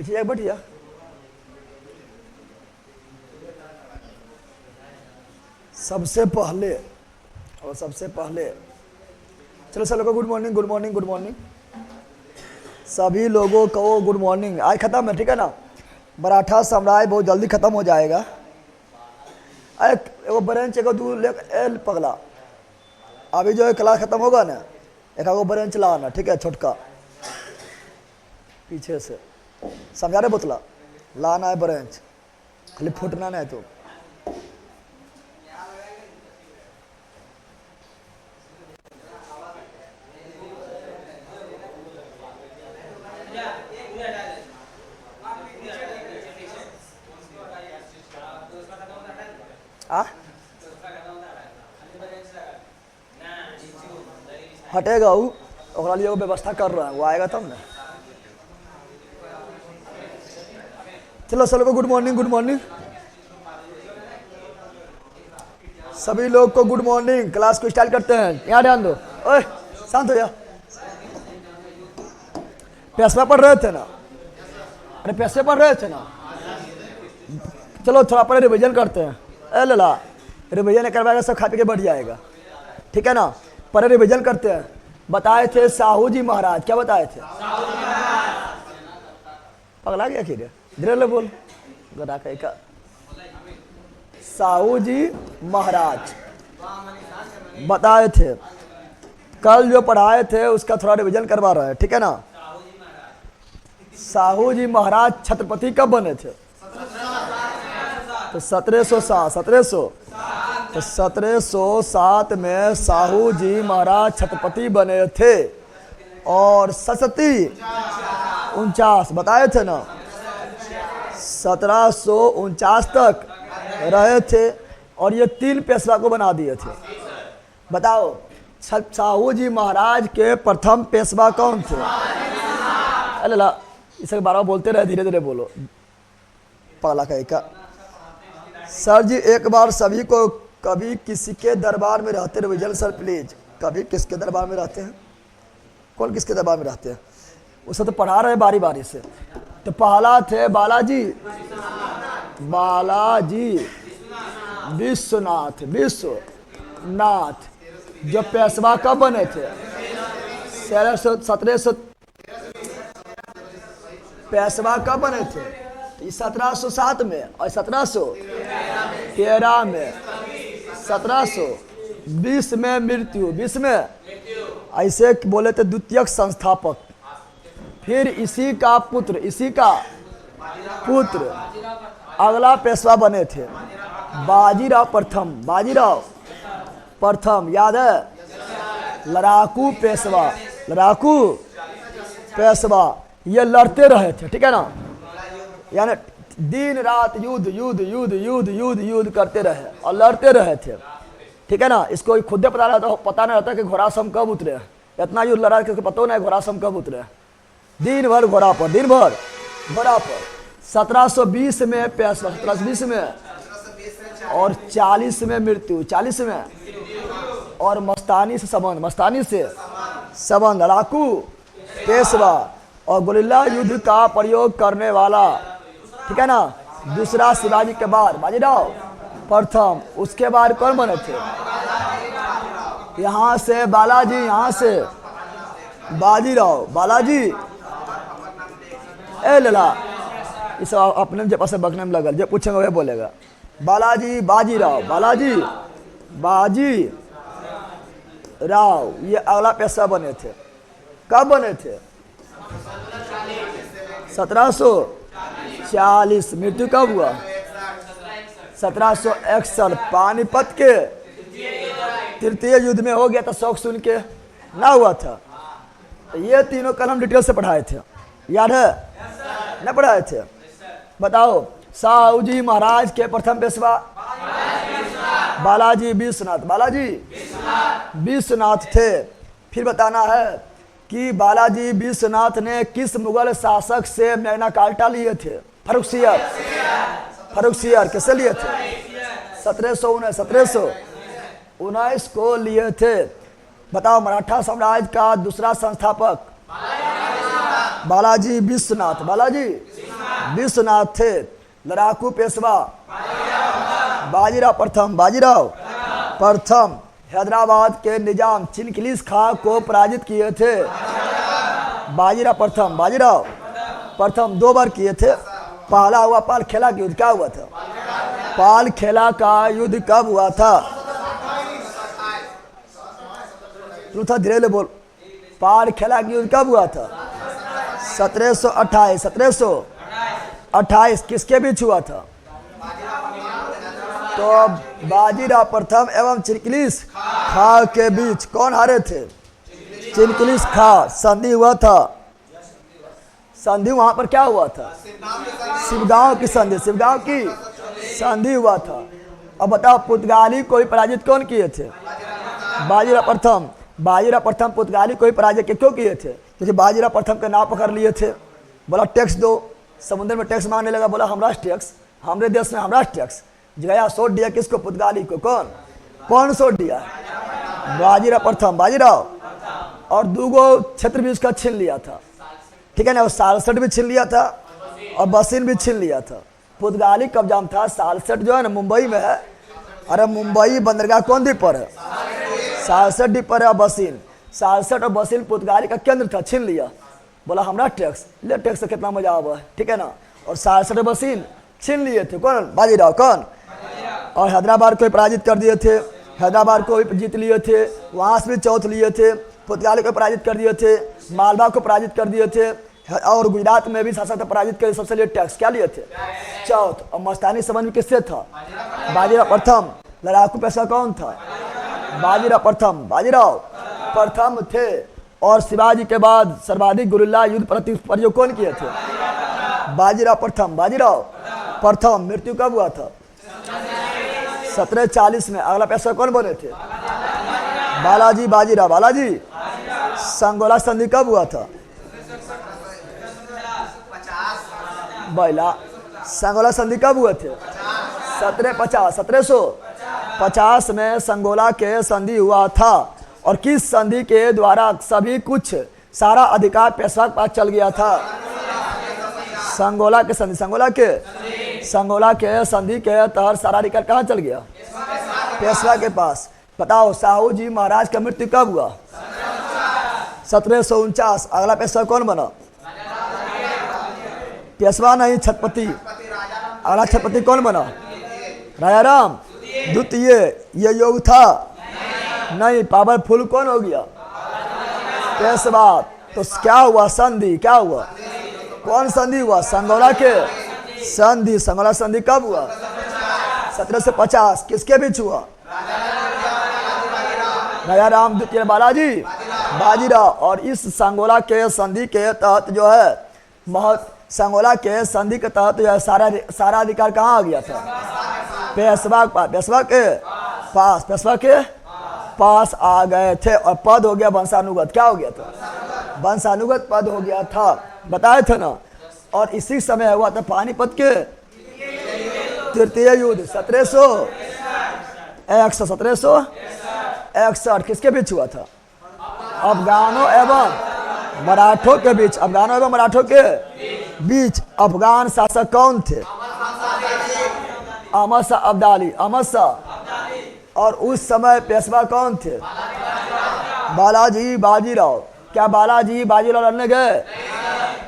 पीछे जाके बैठिया। सबसे पहले चलो सब लोगों को good morning, good morning, good morning. सभी लोगों को गुड मॉर्निंग। आज खत्म है, ठीक है ना। मराठा साम्राज्य बहुत जल्दी खत्म हो जाएगा। अरे वो ब्रेंच एक दूर ले पगला, अभी जो है क्लास खत्म होगा ना, एक वो ब्रेंच लाना, ठीक है, छोटका पीछे से, समझा रहे बोतला लाना है ब्रेंच, खाली फूटना नहीं तो। हटेगा वो, ओकरा लिए वो व्यवस्था कर रहा है, वो आएगा तब ना। चलो सब लोग को गुड मॉर्निंग, गुड मॉर्निंग। सभी लोग को गुड मॉर्निंग। क्लास को स्टार्ट करते हैं। यहाँ ध्यान दो, ओए शांत हो जा। पैसवा पढ़ रहे थे ना, अरे पैसे पढ़ रहे थे ना। चलो थोड़ा पहले रिविजन करते हैं। ए लला, रिविजन करवाएगा सब खा पी के बढ़ जाएगा, ठीक है ना। पर रिविजन करते हैं। बताए थे साहू जी महाराज, क्या बताए थे? पगला गया खीरे, धीरे बोल गदा का। साहू जी महाराज बताए थे, कल जो पढ़ाए थे उसका थोड़ा रिविजन करवा रहे हैं, ठीक है ना। साहू जी महाराज छत्रपति कब बने थे? तो 1707 में साहू जी महाराज छत्रपति बने थे। और सरस्वती 49 बताए थे ना, 1749 तक रहे थे। और ये 3 पेशवा को बना दिए थे। बताओ साहू जी महाराज के प्रथम पेशवा कौन थे? अल्लाह, इसे बार बार बोलते रहे, धीरे धीरे बोलो, पगला का। सर जी एक बार सभी को, कभी किसी के दरबार में रहते रिविजन सर प्लीज। कभी किसके दरबार में रहते हैं? कौन किसके दरबार में रहते हैं? उसे तो पढ़ा रहे बारी बारी से। तो पहला थे बालाजी विश्वनाथ जो पेशवा कब बने थे? 1700 पेशवा कब बने थे? 1707 में और 1713 में, 1720 में मृत्यु, 20 में ऐसे बोले थे द्वितीयक संस्थापक। फिर इसी का पुत्र अगला पेशवा बने थे बाजीराव प्रथम, याद है? लड़ाकू पेशवा ये लड़ते रहे थे, ठीक है ना। यानी दिन रात युद्ध करते रहे और लड़ते रहे थे, ठीक है ना। इसको खुद पता नहीं रहता कि घोड़ासम कब उतरे। इतना युद्ध लड़ा कि पता नहीं घोड़ासम कब उतरे। दिन भर घोड़ा पर 1720 में पेशवा, 1720 में, और 40 में मृत्यु, 40 में। और मस्तानी से संबंध लड़ाकू पेशवा और गुरिल्ला युद्ध का प्रयोग करने वाला, ठीक है ना। दूसरा शिवाजी के बाद बाजीराव प्रथम। उसके बाद कौन बने थे? यहाँ से बालाजी, यहाँ से बालाजी। ए लला, इस अपने जब से बकने में लगल, जब पूछेंगे वह बोलेगा बाजीराव। ये अगला पेशवा बने थे। कब बने थे? 1740। मृत्यु कब हुआ? 1761। पानीपत के तृतीय युद्ध में हो गया था, शौक सुन के ना हुआ था। ये तीनों कल हम डिटेल से पढ़ाए थे, याद है? न पढ़ाए थे? बताओ साहू जी महाराज के प्रथम पेशवा बालाजी विश्वनाथ थे। फिर बताना है कि बालाजी विश्वनाथ ने किस मुगल शासक से मैग्ना कार्टा लिए थे? फर्रुखसियर कैसे लिए थे? 1719 को लिए थे। बताओ मराठा साम्राज्य का दूसरा संस्थापक बालाजी विश्वनाथ। विश्वनाथ थे। लड़ाकू पेशवा बाजीराव प्रथम, बाजीराव प्रथम हैदराबाद के निजाम चिनकिलिस खां को पराजित किए थे। बाजीराव प्रथम, बाजीराव प्रथम 2 बार किए थे। पहला हुआ पाल खेला का युद्ध, क्या हुआ था? पाल खेला का युद्ध कब हुआ था? तू था धीरे बोल। पाल खेला का युद्ध कब हुआ था? 1728, 1728 किसके बीच हुआ था? तो बाजीराव प्रथम एवं चिनकिलिस खां के बीच कौन हारे थे? चिनकिलिस खां। संधि हुआ था। संधि वहां पर क्या हुआ था? शिवगांव की संधि, शिवगांव की संधि हुआ था। अब बताओ पुर्तगाली को भी पराजित कौन किए थे? बाजीराव प्रथम। बाजीराव प्रथम पुर्तगाली को भी पराजित क्यों किए थे? क्योंकि बाजीराव प्रथम का नाव पकड़ लिए थे। बोला टैक्स दो, समुद्र में टैक्स मांगने लगा। बोला हमरा टैक्स, हमारे देश में हमरा टैक्स। गया सोच दिया किसको? पुर्तगाली को। कौन सोच दिया? बाजीराव प्रथम, बाजीराव। और 2 क्षेत्र भी उसका छीन लिया था, ठीक है ना। सालसठ भी छीन लिया था और बसीन भी छीन लिया था। पुर्तगाली कब्जा में था। सालसठ जो है ना मुंबई में है। अरे मुंबई बंदरगाह कौन द्वीप पर है? सालसठ द्वीप पर है। बसीन, सालसठ और बसीन पुर्तगाली का केंद्र था, छीन लिया। बोला हमरा टैक्स ले, टैक्स से कितना मजा आवा है, ठीक है ना। और सालसठ और बसीन छीन लिए थे कौन? बाजीराव। कौन? और हैदराबाद को भी पराजित कर दिए थे। हैदराबाद को भी जीत लिए थे। वहां से भी चौथ लिए थे। पुर्तगाली को पराजित कर दिए थे। मालवा को पराजित कर दिए थे। और गुजरात में भी शासक पराजित कर सबसे लिए टैक्स क्या लिए थे? चौथ। और मस्तानी संबंध किससे था? बाजीराव प्रथम। लड़ाकू पेशवा कौन था? बाजीराव प्रथम, बाजीराव प्रथम थे। और शिवाजी के बाद सर्वाधिक गुरिल्ला युद्ध प्रयोग कौन किए थे? बाजीराव प्रथम, बाजीराव प्रथम। मृत्यु कब हुआ था? 1740 में। अगला पेशवा कौन बने थे? बालाजी बाजीराव, बालाजी। संगोला संधि कब हुआ था? बैला संगोला संधि कब हुए थे? 1750 में संगोला के संधि हुआ था। और किस संधि के द्वारा सभी कुछ सारा अधिकार पेशवा के पास चल गया था? संगोला के संधि, संगोला के संधि के तहत सारा अधिकार कहाँ चल गया? पेशवा के पास। बताओ साहू जी महाराज का मृत्यु कब हुआ? 1749। अगला पेशवा कौन बना? पेशवा नहीं, छत्रपति। अगला छत्रपति कौन बना? राजाराम द्वितीय। ये योग था नहीं, पावरफुल कौन हो गया? पेशवा। तो क्या हुआ? संधि। क्या हुआ? कौन संधि हुआ? संगोला के संधि। संगोला संधि कब हुआ? 1750। किसके बीच हुआ? राजाराम द्वितीय बालाजी बाजीराव। और इस संगोला के संधि के तहत जो है संगोला के संधि के तहत जो है सारा अधिकार कहाँ आ गया था? पेशवा के पास। पेशवा के पास आ गए थे। और पद हो गया वंशानुगत। क्या हो गया था? वंशानुगत पद हो गया था। बताए थे ना। और इसी समय हुआ था पानीपत के तृतीय युद्ध 1761। किसके बीच हुआ था? अफगानों एवं मराठों के बीच। अफगानों एवं मराठों के बीच। अफगान शासक कौन थे? अहमद शाह अब्दाली, अहमद शाह। और उस समय पेशवा कौन थे? बालाजी बाजीराव। क्या बालाजी बाजीराव लड़ने गए?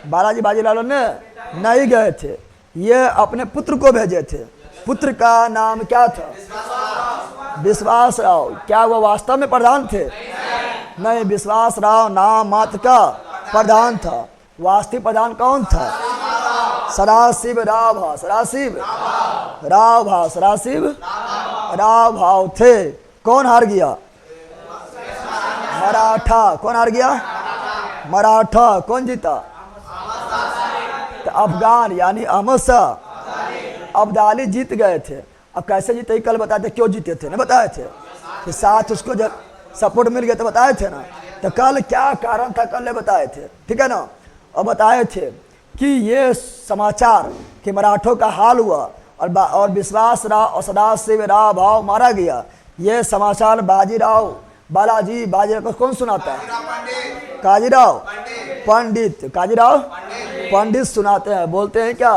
बालाजी बाजीराव लड़ने नहीं गए थे। ये अपने पुत्र को भेजे थे। पुत्र का नाम क्या था? विश्वास राव। क्या वो वास्तव में प्रधान थे? नहीं, विश्वास राव नाम मात्र का प्रधान था। वास्तविक प्रधान कौन था? सदाशिव राव भाव। सदाशिव राव भाव। सदाशिव राव भाव थे। कौन हार गया? मराठा। कौन हार गया? मराठा। कौन जीता? तो अफगान यानी अहमद शाह अब्दाली जीत गए थे। अब कैसे जीते कल बताए थे। क्यों जीते थे? नहीं बताए थे कि साथ उसको जब सपोर्ट मिल गया तो बताए थे ना। तो कल क्या कारण था कल बताए थे, ठीक है ना। और बताए थे कि ये समाचार कि मराठों का हाल हुआ और विश्वास राव और सदाशिव राव भाव मारा गया। ये समाचार बाजीराव बालाजी बाजीराव को कौन सुनाता है? काजीराव पंडित। काजीराव पंडित सुनाते हैं, बोलते हैं क्या?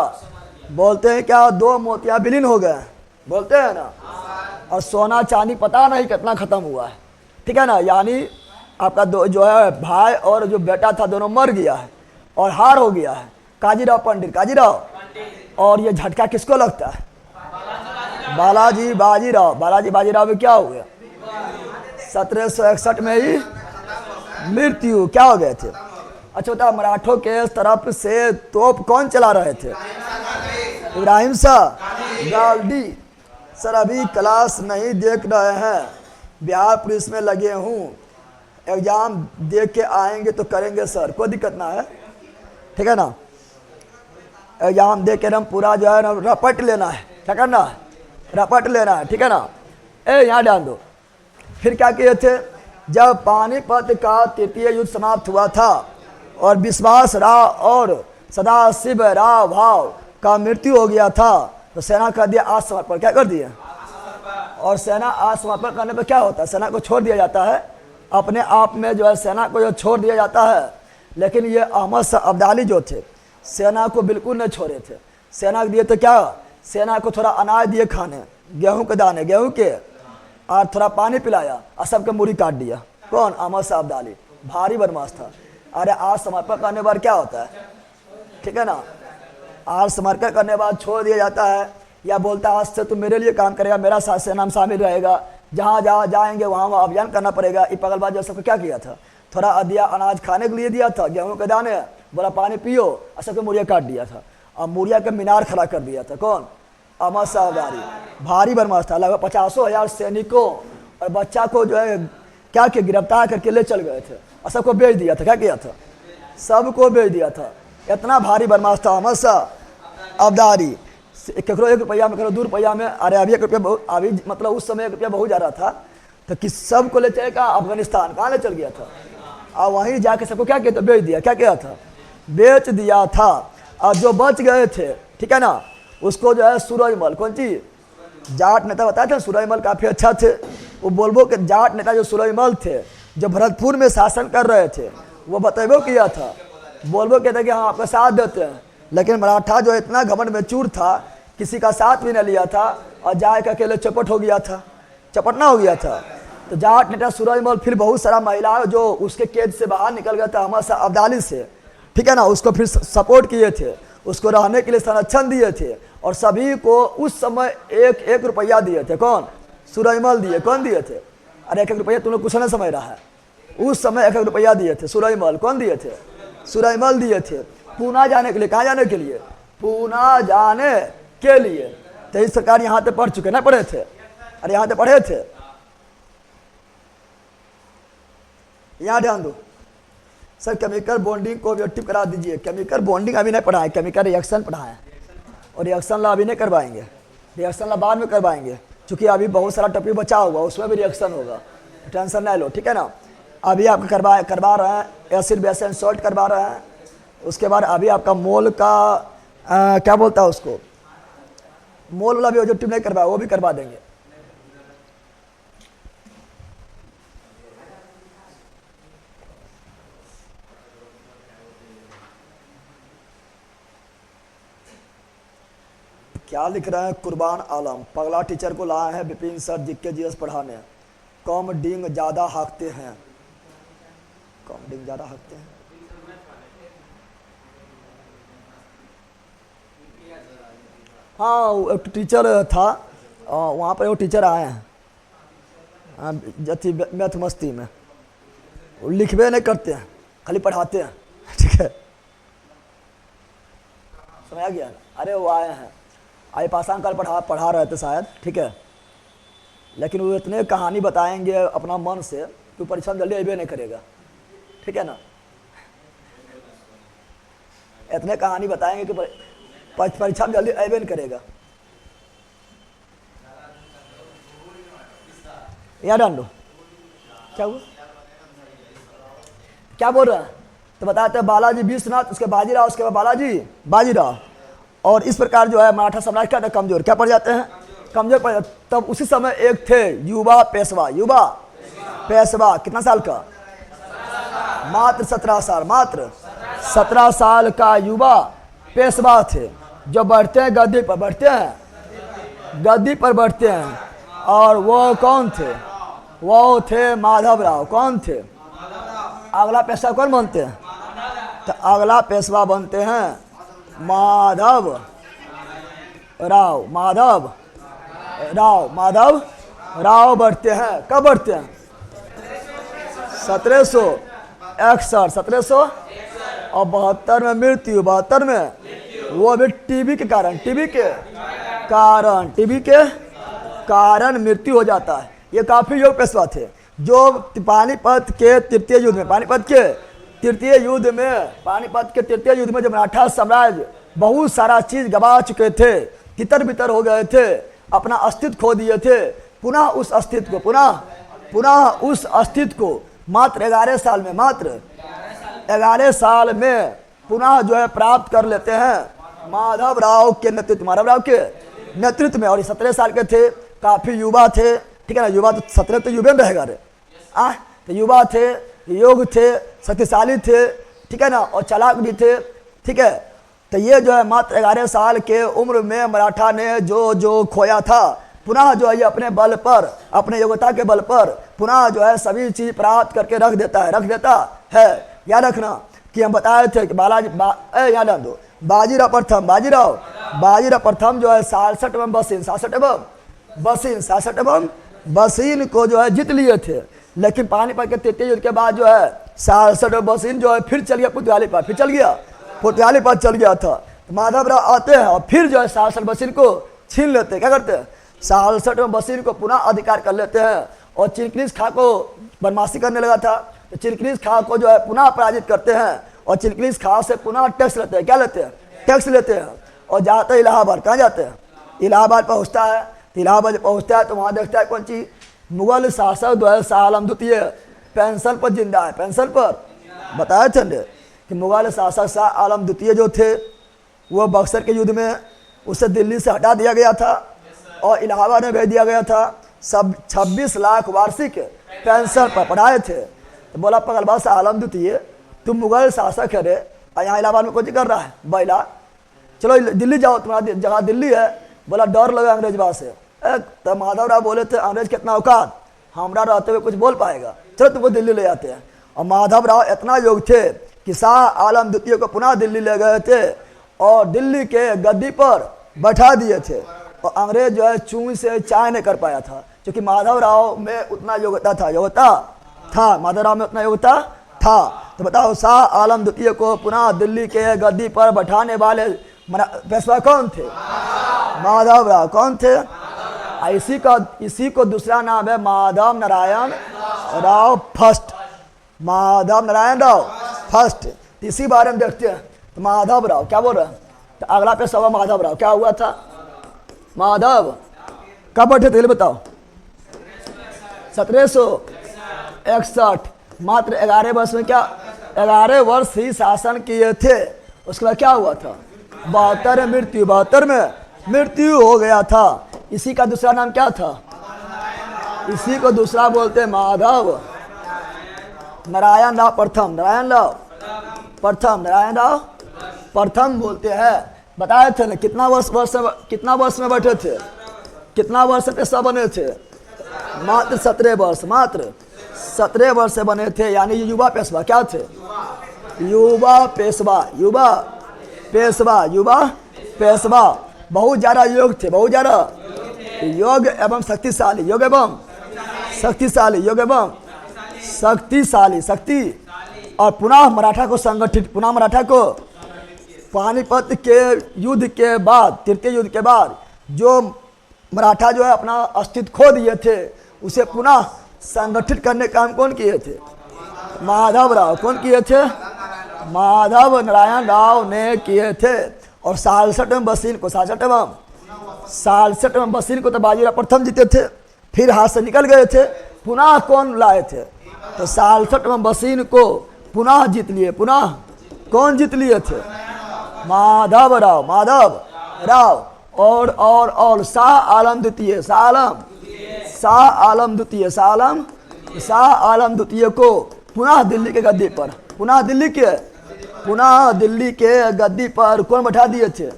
बोलते हैं क्या? 2 मोतियां विलीन हो गए, बोलते हैं ना। और सोना चांदी पता नहीं कितना खत्म हुआ है, ठीक है ना। यानी आपका जो है भाई और जो बेटा था दोनों मर गया है और हार हो गया है। काजीराव पंडित, काजीराव। और ये झटका किसको लगता है? बालाजी बाजीराव। बालाजी बाजीराव में क्या हो गया? 1761 में ही मृत्यु। क्या हो गए थे? अच्छा बता, मराठों के तरफ से तोप कौन चला रहे थे? इब्राहिम शाह गाल्डी। सर अभी क्लास नहीं देख रहे हैं, बिहार पुलिस में लगे हूँ, एग्जाम देख के आएंगे तो करेंगे सर, कोई दिक्कत ना है, ठीक है ना। एग्जाम दे के हम पूरा जो है ना रपट लेना है, क्या करना है? रपट लेना है, ठीक है ना। यहाँ डाल दो। फिर क्या किए थे? जब पानीपत का तृतीय युद्ध समाप्त हुआ था और विश्वास राव और सदाशिव राव भाव का मृत्यु हो गया था, तो सेना कर दिया आत्मसमर्पण। क्या कर दिया? और सेना आत्मसमर्पण करने पर क्या होता है? सेना को छोड़ दिया जाता है, अपने आप में जो है सेना को जो छोड़ दिया जाता है। लेकिन ये अहमद शाह अब्दाली जो थे, सेना को बिल्कुल नहीं छोड़े थे। सेना को दिए तो क्या? सेना को थोड़ा अनाज दिए खाने, गेहूं के दाने, गेहूं के, और थोड़ा पानी पिलाया और सबके मुड़ी काट दिया। कौन? अहमद शाह अब्दाली। भारी बदमाश था। अरे आज समर्पण करने पर क्या होता है, ठीक है ना। आज समर्पण करने के बाद छोड़ दिया जाता है, या बोलता है आज से तुम मेरे लिए काम करेगा, मेरा साथ सेना में शामिल रहेगा, जहाँ जहाँ जाएंगे वहाँ अभियान करना पड़ेगा। ये पगलबाज जो सबको क्या किया था? थोड़ा अधिया अनाज खाने के लिए दिया था, गेहूं के दाने, बोला पानी पियो, और सबके मुड़िया काट दिया था और मुड़िया का मीनार खड़ा कर दिया था। कौन? अहमद शाह अब्दाली। भारी बदमाश था। लगभग 50,000 सैनिकों और बच्चा को जो है क्या कि गिरफ्तार करके ले चल गए थे और सबको बेच दिया था। क्या किया था? सबको बेच दिया था। इतना भारी बदमाश था अहमद शाह अब्दाली। ककरो 1 रुपया में, करो 2 रुपया में। अरे अभी 1 रुपया, अभी मतलब उस समय 1 रुपया बहुत ज़्यादा था, तो किस सबको ले चलेगा अफगानिस्तान। कहाँ ले चल गया था? और वहीं जाके सबको क्या किया था? बेच दिया। क्या किया था? बेच दिया था। और जो बच गए थे, ठीक है ना, उसको जो है सूरजमल, कौन चीज? जाट नेता बताए थे, सूरजमल काफ़ी अच्छा थे। वो बोलबो के जाट नेता जो सूरजमल थे, जो भरतपुर में शासन कर रहे थे, वो बतेबो किया था, बोलबो कहते कि हम आपका साथ देते हैं। लेकिन मराठा जो इतना घमंड में चूर था, किसी का साथ भी न लिया था और जाके अकेले चपट हो गया था, चपटना हो गया था। तो जाट नेता सूरजमल, फिर बहुत सारा महिलाएं जो उसके कैद से बाहर निकल गया था अहमद शाह अब्दाली से, ठीक है ना, उसको फिर सपोर्ट किए थे, उसको रहने के लिए संरक्षण दिए थे और सभी को उस समय 1-1 रुपया दिए थे। कौन? सूरजमल दिए। कौन दिए थे? अरे 1-1 रुपया तुम लोग कुछ नहीं समझ रहा है। उस समय 1-1 रुपया दिए थे सूरजमल। कौन दिए थे? सूरजमल दिए थे। पूना जाने के लिए। कहाँ जाने के लिए? पूना जाने के लिए। तो इस सरकार यहाँ पे पढ़ चुके ना, पढ़े थे? अरे यहाँ पे पढ़े थे। यहाँ ध्यान दो सर, केमिकल बॉन्डिंग को ऑब्जेक्टिव करा दीजिए। केमिकल बॉन्डिंग अभी नहीं पढ़ाए, केमिकल रिएक्शन पढ़ाएं, और रिएक्शन ला अभी नहीं करवाएंगे, रिएक्शन ला बाद में करवाएंगे, क्योंकि अभी बहुत सारा टॉपिक बचा हुआ, उसमें भी रिएक्शन होगा, टेंशन नहीं लो, ठीक है ना। अभी आप करवा रहे हैं एसिड बेस एंड सॉल्ट करवा रहे हैं। उसके बाद अभी आपका मोल का क्या बोलता है उसको, मोल वाला भी ऑब्जेक्टिव नहीं करवाया, वो भी करवा देंगे। क्या लिख रहे हैं? कुर्बान आलम, पगला टीचर को लाए हैं विपिन सर जीके जीएस पढ़ाने। कॉम डिंग ज़्यादा हाँकते हैं, कॉम डिंग ज़्यादा हाँकते हैं। हाँ, एक टीचर था वहाँ पर, वो टीचर आए हैं जति मैथ मस्ती में, वो लिखवे नहीं करते हैं, खाली पढ़ाते हैं, ठीक है, समझ आ गया? अरे वो आए हैं, आई पासांग कल पढ़ा रहे थे शायद, ठीक है, लेकिन वो इतने कहानी बताएंगे अपना मन से कि परीक्षा में जल्दी अबे नहीं करेगा, ठीक है ना। इतने कहानी बताएंगे कि परीक्षा में जल्दी अबे नहीं करेगा। यहाँ डाल दो। क्या हुआ? क्या बोल रहे हैं? तो बताते हैं बालाजी विश्वनाथ, उसके बाजीराव, उसके बाद बालाजी बाजीराव। और इस प्रकार जो है मराठा साम्राज्य क्या था? कमजोर। क्या पड़ जाते हैं? कमजोर पड़ जाते। तब उसी समय एक थे युवा पेशवा, युवा पेशवा, कितना साल का? मात्र 17 साल, मात्र 17 साल का युवा पेशवा थे जो बढ़ते हैं गद्दी पर, बढ़ते हैं गद्दी पर बढ़ते हैं। और वो कौन थे? वो थे माधवराव। कौन थे? अगला पेशवा कौन बनते हैं? तो अगला पेशवा बनते हैं माधव राव। माधव राव बढ़ते हैं। कब बढ़ते हैं? 1761, 1772 में मृत्यु। 72 में वो भी टीबी के कारण मृत्यु हो जाता है। ये काफी योग पेशवा थे जो पानीपत के तृतीय युद्ध में, पानीपत के तृतीय युद्ध में जब मराठा साम्राज्य बहुत सारा चीज गवा चुके थे, तितर बितर हो गए थे, अपना अस्तित्व खो दिए थे, पुनः उस अस्तित्व को मात्र 11 साल में पुनः जो है प्राप्त कर लेते हैं माधवराव के नेतृत्व में। और 17 साल के थे, काफी युवा थे, ठीक है ना। युवा तो 17 तो युवा में रहेगा रे, तो युवा थे, योग थे, शक्तिशाली थे, ठीक है ना, और चालाक भी थे, ठीक है। तो ये जो है मात्र 11 साल के उम्र में मराठा ने जो खोया था, पुनः जो है ये अपने बल पर, अपने योग्यता के बल पर पुनः जो है सभी चीज प्राप्त करके रख देता है। याद रखना कि हम बताए थे कि याद दो बाजीराव प्रथम जो है 67 एवं बसीन को जो है जीत लिए थे। लेकिन पानीपत के तृतीय युद्ध के बाद जो है 67 बसीन जो है फिर चल गया पुतवाली पर चल गया था। तो माधवराव आते हैं और फिर जो है 67 बसीन को छीन लेते हैं। क्या करते हैं? 67 बसीन को पुनः अधिकार कर लेते हैं। और चिरक्रिस खां को बदमाशी करने लगा था, तो चिरक्रिस खां को जो है पुनः पराजित करते हैं और चिरक्रिस खां से पुनः टैक्स लेते हैं। क्या लेते हैं? टैक्स लेते हैं। और जाते हैं इलाहाबाद। कहाँ जाते हैं? इलाहाबाद पहुँचता है। तो इलाहाबाद पहुँचता है तो वहाँ देखता है कौन चीज? मुगल शासक जो है शाह आलम द्वितीय पेंशन पर जिंदा है। पेंशन पर बताया चंदे कि मुगल शासक शाह आलम द्वितीय जो थे वो बक्सर के युद्ध में उसे दिल्ली से हटा दिया गया था और इलाहाबाद में भेज दिया गया था। सब 26 लाख वार्षिक पेंशन पर पढ़ाए थे। तो बोला पगलबा शाह आलम द्वितीय, तुम मुगल शासक है रे, और यहाँ इलाहाबाद में कुछ कर रहा है बैला, चलो दिल्ली जाओ, तुम्हारा जगह दिल्ली है। बोला डर लगा अंग्रेजवा से। तो माधवराव बोले थे अंग्रेज कितना औकात, हमारा रहते हुए कुछ बोल पाएगा, चलो तुमको दिल्ली ले जाते हैं। और माधवराव इतना योग थे कि शाह आलम द्वितीय को पुनः दिल्ली ले गए थे और दिल्ली के गद्दी पर बैठा दिए थे। और अंग्रेज जो है चूई से चाय नहीं कर पाया था, क्योंकि माधवराव में उतना योग्यता था, माधवराव में उतना योग्यता था। तो बताओ शाह आलम द्वितीय को पुनः दिल्ली के गद्दी पर बैठाने वाले पेशवा कौन थे? माधवराव। कौन थे? इसी को दूसरा नाम है माधव नारायण राव फर्स्ट। माधव नारायण राव फर्स्ट। इसी बारे में देखते हैं। तो माधवराव क्या बोल रहे हैं? तो अगला पेशवा माधवराव क्या हुआ था? माधव कब बैठे थे बताओ? 1761। मात्र 11 वर्ष में 11 वर्ष ही शासन किए थे। उसके बाद क्या हुआ था? 72 में मृत्यु हो गया था। इसी का दूसरा नाम क्या था? इसी को दूसरा बोलते हैं माधव नारायण राव प्रथम। नारायण राव प्रथम बोलते हैं। बताए थे ना कितना वर्ष में बैठे थे? कितना वर्ष पे सब बने थे? मात्र 17 वर्ष। मात्र 17 वर्ष से बने थे। यानी युवा पेशवा क्या थे? युवा पेशवा बहुत ज्यादा योग थे, बहुत ज्यादा योग एवं शक्ति। और पुनः मराठा को पानीपत के युद्ध के बाद, तृतीय युद्ध के बाद जो मराठा जो है अपना अस्तित्व खो दिए थे, उसे पुनः संगठित करने का काम कौन किए थे? माधवराव। कौन किए थे? माधव नारायण राव ने किए थे। और 67 में बसीन को तो बाजीराव प्रथम जीते थे, फिर हाथ से निकल गए थे। पुनः कौन लाए थे? तो 67 में बसीन को पुनः जीत लिए। पुनः कौन जीत लिए थे? माधवराव। और शाह आलम द्वितीय को पुनः दिल्ली के गद्दी पर, पुनः दिल्ली के पुनः दिल्ली के गद्दी पर कौन बैठा दिए थे?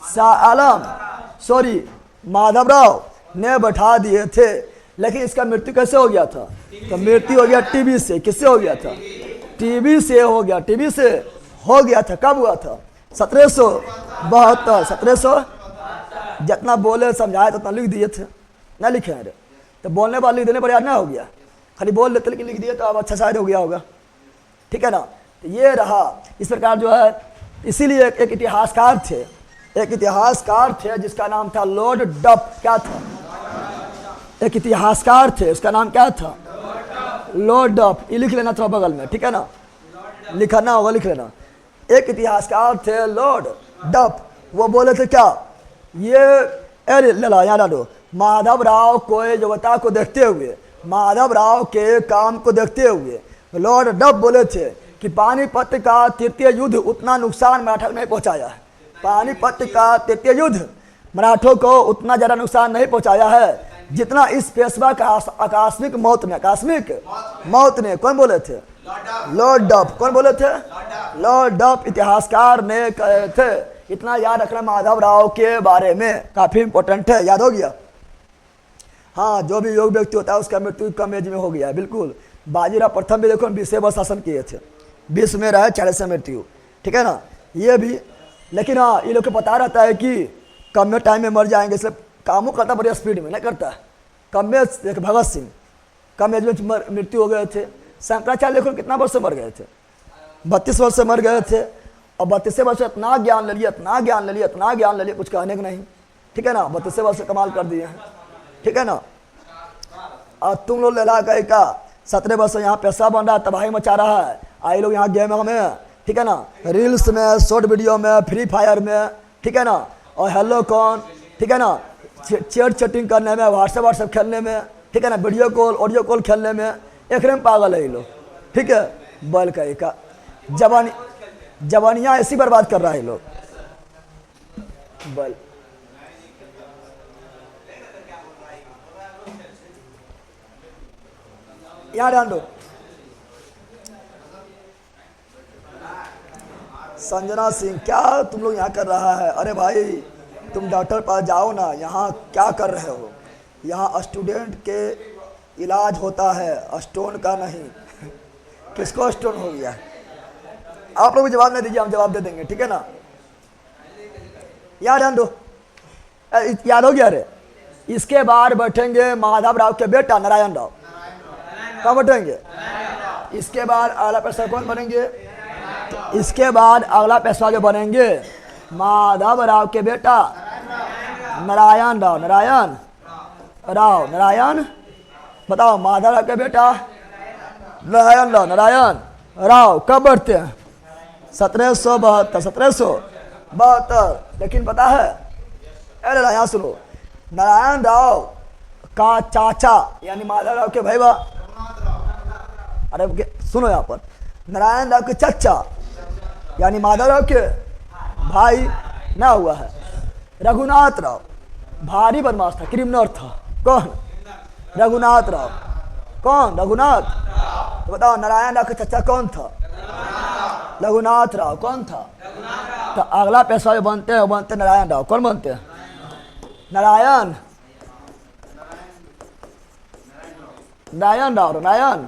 शाह आलम माधवराव ने बैठा दिए थे। लेकिन इसका मृत्यु कैसे हो गया था? तो मृत्यु हो गया टीबी से। किससे हो गया था? टीबी से हो गया। टीबी से हो गया था। कब हुआ था? 1772। 1700 जितना बोले समझाए तो उतना लिख दिए थे ना लिखे हैं रे। तो बोलने वाले लिख देने पर यार ना हो गया, खाली बोल लेते लेकिन लिख दिए तो अब अच्छा शायद हो गया होगा। ठीक है ना। तो ये रहा इस प्रकार जो है। इसीलिए एक इतिहासकार थे, एक इतिहासकार थे जिसका नाम था लॉर्ड डफ। क्या था? एक इतिहासकार थे, उसका नाम क्या था? लॉर्ड डफ। ये लिख लेना थोड़ा बगल में, ठीक है ना, लिखना होगा, लिख लेना। एक इतिहासकार थे लॉर्ड डफ। वो बोले थे क्या? ये ला याद आ दो, माधवराव को योग्यता को देखते हुए, माधवराव के काम को देखते हुए लॉर्ड डफ बोले थे कि पानीपत का तृतीय युद्ध उतना नुकसान मराठा को नहीं पहुंचाया है। पानीपत का तृतीय युद्ध मराठों को उतना ज़्यादा नुकसान नहीं पहुंचाया है जितना इस पेशवा का आकस्मिक मौत ने, आकस्मिक मौत ने। कौन बोले थे? लॉर्ड डफ। कौन बोले थे? लॉर्ड डफ इतिहासकार ने कहे थे। इतना याद रखना माधवराव के बारे में, काफ़ी इंपॉर्टेंट है। याद हो गया? हाँ, जो भी योग व्यक्ति होता है उसका मृत्यु कम एज में हो गया है। बिल्कुल। बाजीराव प्रथम भी देखो 20 वर्ष शासन किए थे, 20 में रहे, 40 में मृत्यु। ठीक है ना। ये भी, लेकिन हाँ ये लोग को पता रहता है कि कम में टाइम में मर जाएंगे, इसलिए कामों करता बड़ी स्पीड में नहीं करता। कम में एक भगत सिंह कम एज में मृत्यु हो गए थे। शंकराचार्य देखो कितना वर्ष से मर गए थे? 32 वर्ष से मर गए थे। और 32 वर्ष से इतना ज्ञान ले लिया, इतना ज्ञान ले लिया, इतना ज्ञान ले लिया, कुछ कहने को नहीं। ठीक है ना। 32 वर्ष से कमाल कर दिए हैं। ठीक है ना। और तुम लोग लड़ा गए का 17 वर्ष से यहाँ पैसा बन रहा है, तबाही मचा रहा है। आई लोग यहाँ गेम में, ठीक है ना, रील्स में, शॉर्ट वीडियो में, फ्री फायर में, ठीक है ना, और हेलो कौन, ठीक है ना, चैट चैटिंग करने में, व्हाट्सएप खेलने में, ठीक है ना, वीडियो कॉल ऑडियो कॉल खेलने में एक में पागल है ये लोग। ठीक है। बैल का एक जवानियाँ ऐसी बर्बाद कर रहा है लोग। बैल यहाँ ध्यान दो। संजना सिंह, क्या तुम लोग यहाँ कर रहा है? अरे भाई तुम डॉक्टर पास जाओ ना, यहाँ क्या कर रहे हो? यहाँ स्टूडेंट के इलाज होता है, स्टोन का नहीं। किसको स्टोन हो गया? आप लोग जवाब नहीं दीजिए, हम जवाब दे देंगे। ठीक है ना। याद ध्यान दो। याद हो गया रे। इसके बाद बैठेंगे माधवराव के बेटा नारायण राव। कहाँ बैठेंगे? इसके बाद अगला पेशवा कौन बनेंगे? इसके बाद अगला पेशवा जो बनेंगे माधवराव के बेटा नारायण राव। नारायण राव, नारायण बताओ, माधवराव के बेटा नारायण राव। नारायण राव कब बढ़ते हैं? 1772। 1772। लेकिन पता है, अरे यहाँ सुनो, नारायण राव का चाचा यानी माधवराव के भैया, अरे सुनो यहाँ पर, नारायण राव के चाचा यानी माधवराव के भाई ना हुआ है रघुनाथ राव। भारी बदमाश था, क्रिमिनल था। कौन? रघुनाथ राव। कौन? रघुनाथ। तो बताओ नारायण राव के चाचा कौन था? रघुनाथ राव। कौन था? तो अगला पेशवा जो बनते हैं वो बनते नारायण राव। कौन बनते हैं? नारायण राव। नारायण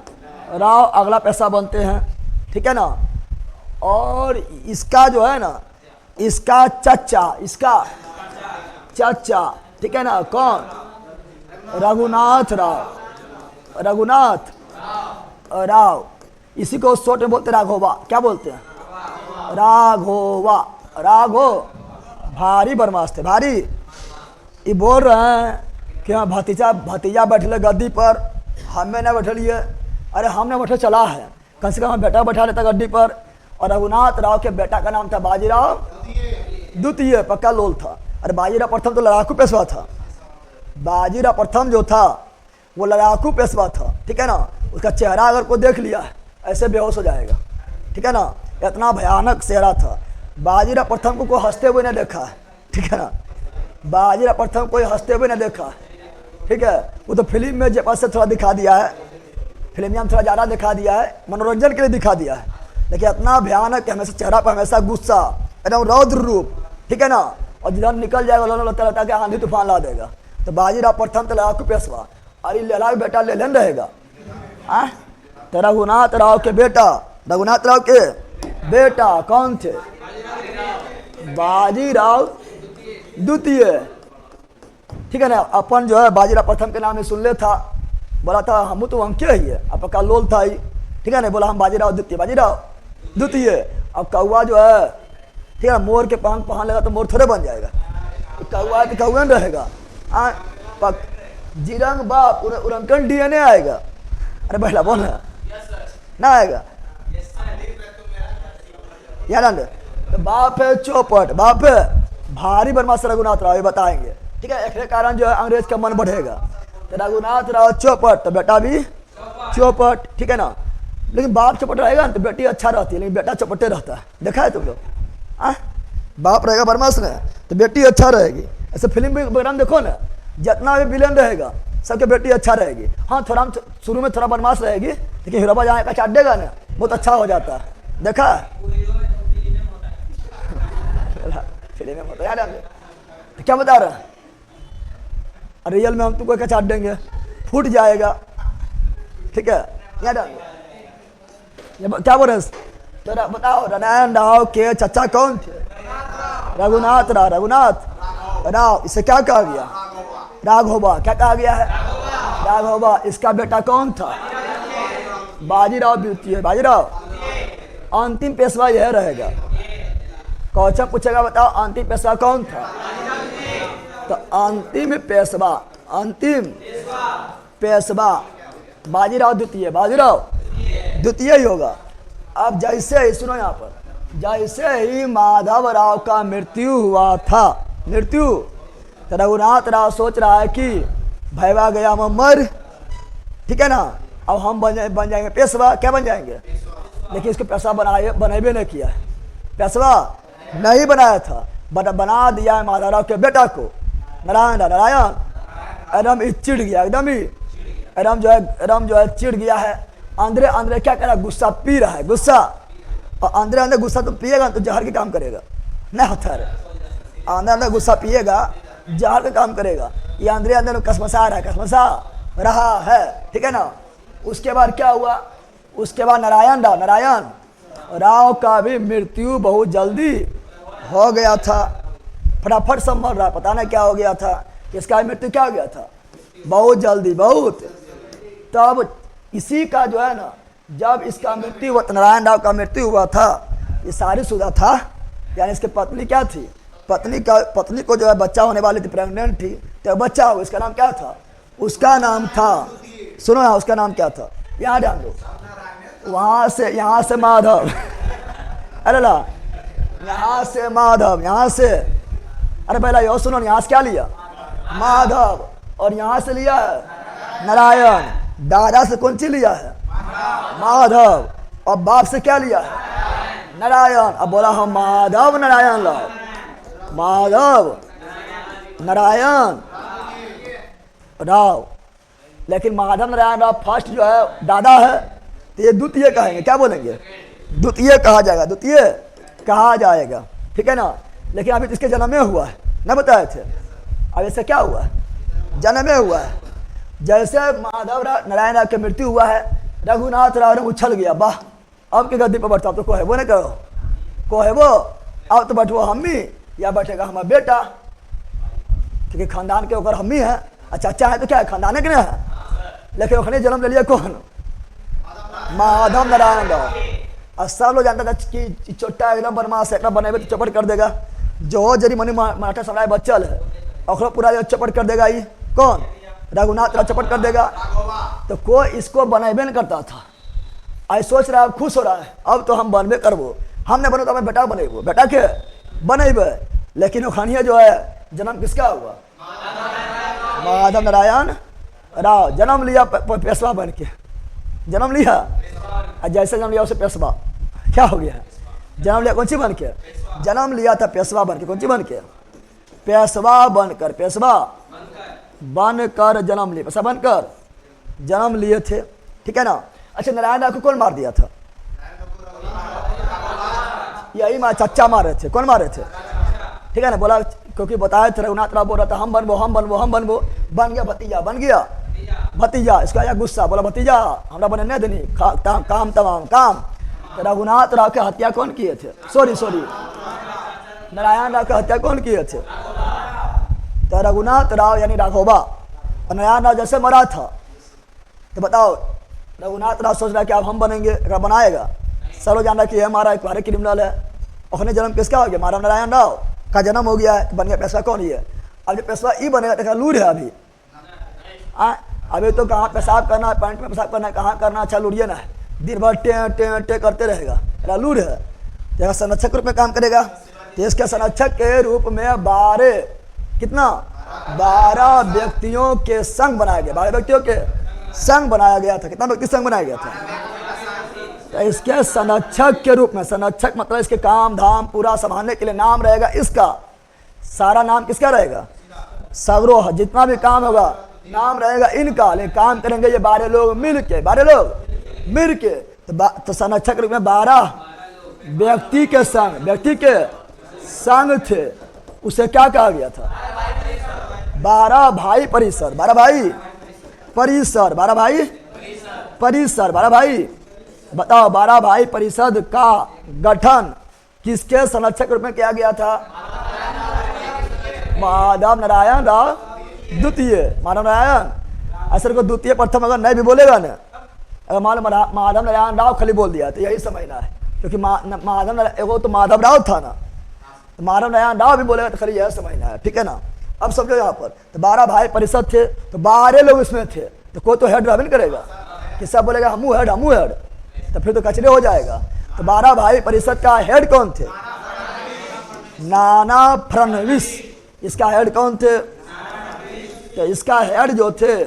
राव अगला पेशवा बनते हैं। ठीक है ना। और इसका जो है ना, इसका चचा, इसका चचा, ठीक है ना, कौन? रघुनाथ राव। रघुनाथ राव। इसी को शॉर्ट में बोलते राघोबा। क्या बोलते हैं? राघोबा। राघो भारी बदमाश थे, भारी। ये बोल रहे हैं कि हाँ भतीजा बैठले गद्दी पर, हमें न बैठलिए। अरे हमने बैठे चला है, कम से कम हम बेटा बैठा लेता गद्दी पर। और रघुनाथ राव के बेटा का नाम था बाजीराव द्वितीय, पक्का लोल था। अरे बाजीराव प्रथम तो लड़ाकू पेशवा था। बाजीराव प्रथम जो था वो लड़ाकू पेशवा था। ठीक है ना। उसका चेहरा अगर कोई देख लिया ऐसे बेहोश हो जाएगा। ठीक है ना। इतना भयानक चेहरा था। बाजीराव प्रथम को कोई हंसते हुए नहीं देखा है। ठीक है ना। बाजीराव प्रथम कोई हंसते हुए नहीं देखा। ठीक है। वो तो फिल्म में जब से थोड़ा दिखा दिया है, फिल्म में थोड़ा ज़्यादा दिखा दिया है, मनोरंजन के लिए दिखा दिया है। लेकिन इतना भयानक कि हमेशा चेहरा पर हमेशा गुस्सा, एकदम रौद्र रूप, ठीक है ना। और जिधर निकल जाएगा लगता रहता है कि आंधी तूफान ला देगा। तो बाजीराव प्रथम तो लड़ाकू पेशवा, अरे लेला बेटा ले लेन रहेगा। तो रघुनाथ राव के बेटा, रघुनाथ राव के बेटा कौन थे? बाजीराव द्वितीय, ठीक है ना। अपन जो है बाजीराव प्रथम के नाम में सुन ले था, बोला था हम तो हम क्या ही है, आपका लोल था ही, ठीक है ना। बोला हम बाजीराव द्वितीय, बाजीराव द्वितीय। अब कौआ जो है, ठीक है, मोर के पंख पहन लेगा तो मोर थोड़े बन जाएगा, कौआ तो कौआ न रहेगा। जिरंग बाप उरंकन DNA आएगा। अरे पहला बोल ना आएगा यार। तो बाप है चौपट, बाप है भारी बदमाश रघुनाथ राव, ये बताएंगे, ठीक है। एक कारण जो है अंग्रेज का मन बढ़ेगा। तो रघुनाथ राव चौपट, तो बेटा भी चौपट, ठीक है ना। लेकिन बाप चौपट रहेगा ना तो बेटी अच्छा रहती है, लेकिन बेटा चौपटे रहता है। देखा है तुम लोग? बाप रहेगा बदमाश ने तो बेटी अच्छा रहेगी। ऐसे फिल्म वगैरह में देखो ना, जितना भी विलेन रहेगा सबके बेटी अच्छा रहेगी। हाँ थोड़ा शुरू में थोड़ा बदमाश रहेगी, लेकिन हीरोबा जहाँ का चाटेगा ना बहुत अच्छा हो जाता है। देखा फिल्म में होता है। तो क्या बता रहा है, रियल में हम तुमको क्या चाट देंगे, फूट जाएगा, ठीक है। क्या बोल रहे? तो बताओ नारायण राव के चचा कौन थे? रघुनाथ राव, रघुनाथ राव। इसे क्या कहा गया? राघोबा। क्या कहा गया है? राघोबा। इसका बेटा कौन था? बाजीराव द्वितीय, बाजीराव। अंतिम पेशवा यह रहेगा। क्वेश्चन पूछेगा, बताओ अंतिम पेशवा कौन था? तो अंतिम पेशवा, अंतिम पेशवा बाजीराव द्वितीय, बाजीराव द्वितीय ही होगा। अब जैसे ही सुनो यहाँ पर, जैसे ही माधव राव का मृत्यु हुआ था, मृत्यु, तो रघुनाथ राव सोच रहा है कि भैया गया मर, ठीक है ना। अब हम बन जाएंगे पेशवा। क्या बन जाएंगे? लेकिन इसको पेशवा बनाए नहीं किया, पेशवा नहीं बनाया था, बना दिया है माधव राव के बेटा को, नारायण। नारायण एकदम चिढ़ गया, एकदम जो है चिढ़ गया है। अंदर क्या कर रहा है? गुस्सा पी रहा है, गुस्सा। और अंदर गुस्सा तो पिएगा तो जहर के काम करेगा, नहीं होता है। अंदर गुस्सा पिएगा जहर का काम करेगा। ये अंदर कसमसा रहा है, ठीक है ना। उसके बाद क्या हुआ? उसके बाद नारायण राव का भी मृत्यु बहुत जल्दी हो गया था, फटाफट सब मर रहा, पता नहीं क्या हो गया था। इसका मृत्यु क्या हो गया था? बहुत जल्दी, बहुत। तब इसी का जो है ना, जब इसका मृत्यु हुआ, नारायण राव का मृत्यु हुआ था, ये शादीशुदा था, यानी इसकी पत्नी क्या थी? पत्नी को जो है बच्चा होने वाली थी, प्रेग्नेंट थी, तो बच्चा हुआ। इसका नाम क्या था? उसका नाम था, सुनो ना, उसका नाम क्या था? यहाँ ध्यान दो, यहाँ से माधव अरे ला, यहाँ से माधव, यहाँ से, अरे पहला यो सुनो, यहाँ से क्या लिया? माधव। और यहाँ से लिया है नारायण। दादा से कौन सी लिया है? माधव। और बाप से क्या लिया है? नारायण। अब बोला हम माधव नारायण लाओ, माधव नारायण राव। लेकिन माधव नारायण राव फर्स्ट जो है दादा है, तो ये द्वितीय कहेंगे। क्या बोलेंगे? द्वितीय कहा जाएगा, द्वितीय कहा जाएगा, ठीक है ना। लेकिन अभी इसके जन्म में हुआ है, न बताए थे। अब इससे क्या हुआ है? जन्म में हुआ है। जैसे माधव नारायण राव की मृत्यु हुआ है, रघुनाथ राव ने उछल गया, वाह अब की गद्दी पर बैठता, तो को है वो नहीं करो, को है वो, अब तो बैठो हम ही, या बैठेगा हमारा बेटा, क्योंकि खानदान के ऊपर हम ही है। अच्छा अच्छा है तो क्या है? खानदान के नहीं है। लेकिन उसने जन्म ले लिया कौन? माधव नारायण राव। और सब लोग जानता था कि छोटा एकदम बदमाश है, बने तो चपट कर देगा। जो जरी मनी मराठा सराय बच्चल है, और पूरा जो चपट कर देगा। ये कौन? रघुनाथ राव चपट कर देगा। तो कोई इसको बनाबे नहीं करता था। आज सोच रहा है, खुश हो रहा है, अब तो हम बनबे करबो, हमने बनो तो हमें बेटा बनेबो, बेटा के बनेबे। लेकिन ओखानिया जो है जन्म किसका हुआ? माधव नारायण राव। जन्म लिया पेशवा बन के, जन्म लिया, और जैसे जन्म लिया उसे पेशवा क्या हो गया? जन्म लिया कौन सी बन के? जन्म लिया था पेशवा बन के। कौन सी बन के? पेशवा बनकर, पेशवा बनकर जन्म लिए, पेशवा बनकर जन्म लिए थे, ठीक है ना। अच्छा नारायण राव को कौन मार दिया था? यही चच्चा मारे थे। कौन मारे थे? ठीक है ना, बोला क्योंकि बताया थे रघुनाथ राव बोल रहा था हम बनबो हम बनबो हम बनबो, बन गया भतीजा, बन गया भतीजा। इसका आया गुस्सा, बोला भतीजा हमरा बने नहीं देनी काम तमाम काम। तो रघुनाथ राव की हत्या कौन किए थे? सॉरी नारायण राव की हत्या कौन किए थे? तो रघुनाथ राव यानी राघोबा। और नारायण राव जैसे मरा था तो बताओ रघुनाथ राव सोच रहा है कि अब हम बनेंगे, अगर बनाएगा सब जान रहा कि ये हमारा एक भारी क्रिमिनल है। और जन्म किसका हो गया? माधव नारायण राव का जन्म हो गया है, बन गया पेशवा कौन ही है? अब जब पेशवा ई बनेगा तो लूढ़ है अभी। अभी तो कहाँ पेशाब करना है, पैंट में पेशाब करना है, कहाँ करना, अच्छा लूढ़िए ना, दिन भर टे करते रहेगा, लूढ़ है। जगह संरक्षक रूप में काम करेगा। देश के संरक्षक के रूप में 12 व्यक्तियों के संघ बनाया गया। 12 व्यक्तियों के संघ बनाया गया था। कितना व्यक्ति संघ बनाया गया था? तो इसके संरक्षक के रूप में, संरक्षक मतलब इसके काम धाम पूरा संभालने के लिए नाम रहेगा इसका। सारा नाम किसका रहेगा? सगरोह जितना भी काम होगा नाम रहेगा इनका, लेकिन काम करेंगे ये 12 लोग मिल के। तो संरक्षक रूप में 12 व्यक्ति के संघ थे। उसे क्या कहा गया था? 12 भाई परिसर। 12 भाई बताओ 12 भाई परिषद का गठन किसके संरक्षक रूप में किया गया था? माधव नारायण राव द्वितीय। माधव नारायण ऐसे को द्वितीय प्रथम अगर नहीं भी बोलेगा ना, अगर माधव नारायण राव खाली बोल दिया तो यही समझना है, क्योंकि माधव एगो तो माधव राव था ना, तो माधव नारायण राव भी बोलेगा तो खाली यह समझना है। ठीक है ना, अब समझो यहाँ पर तो 12 भाई परिषद थे, तो 12 लोग इसमें थे, तो कोई तो हेड रहबे करेगा कि सब बोलेगा हमू हेड, तो फिर तो कचरे हो जाएगा। तो 12 भाई परिषद का हेड कौन थे? नाना फडणवीस। इसका हेड कौन थे? तो इसका हेड जो थे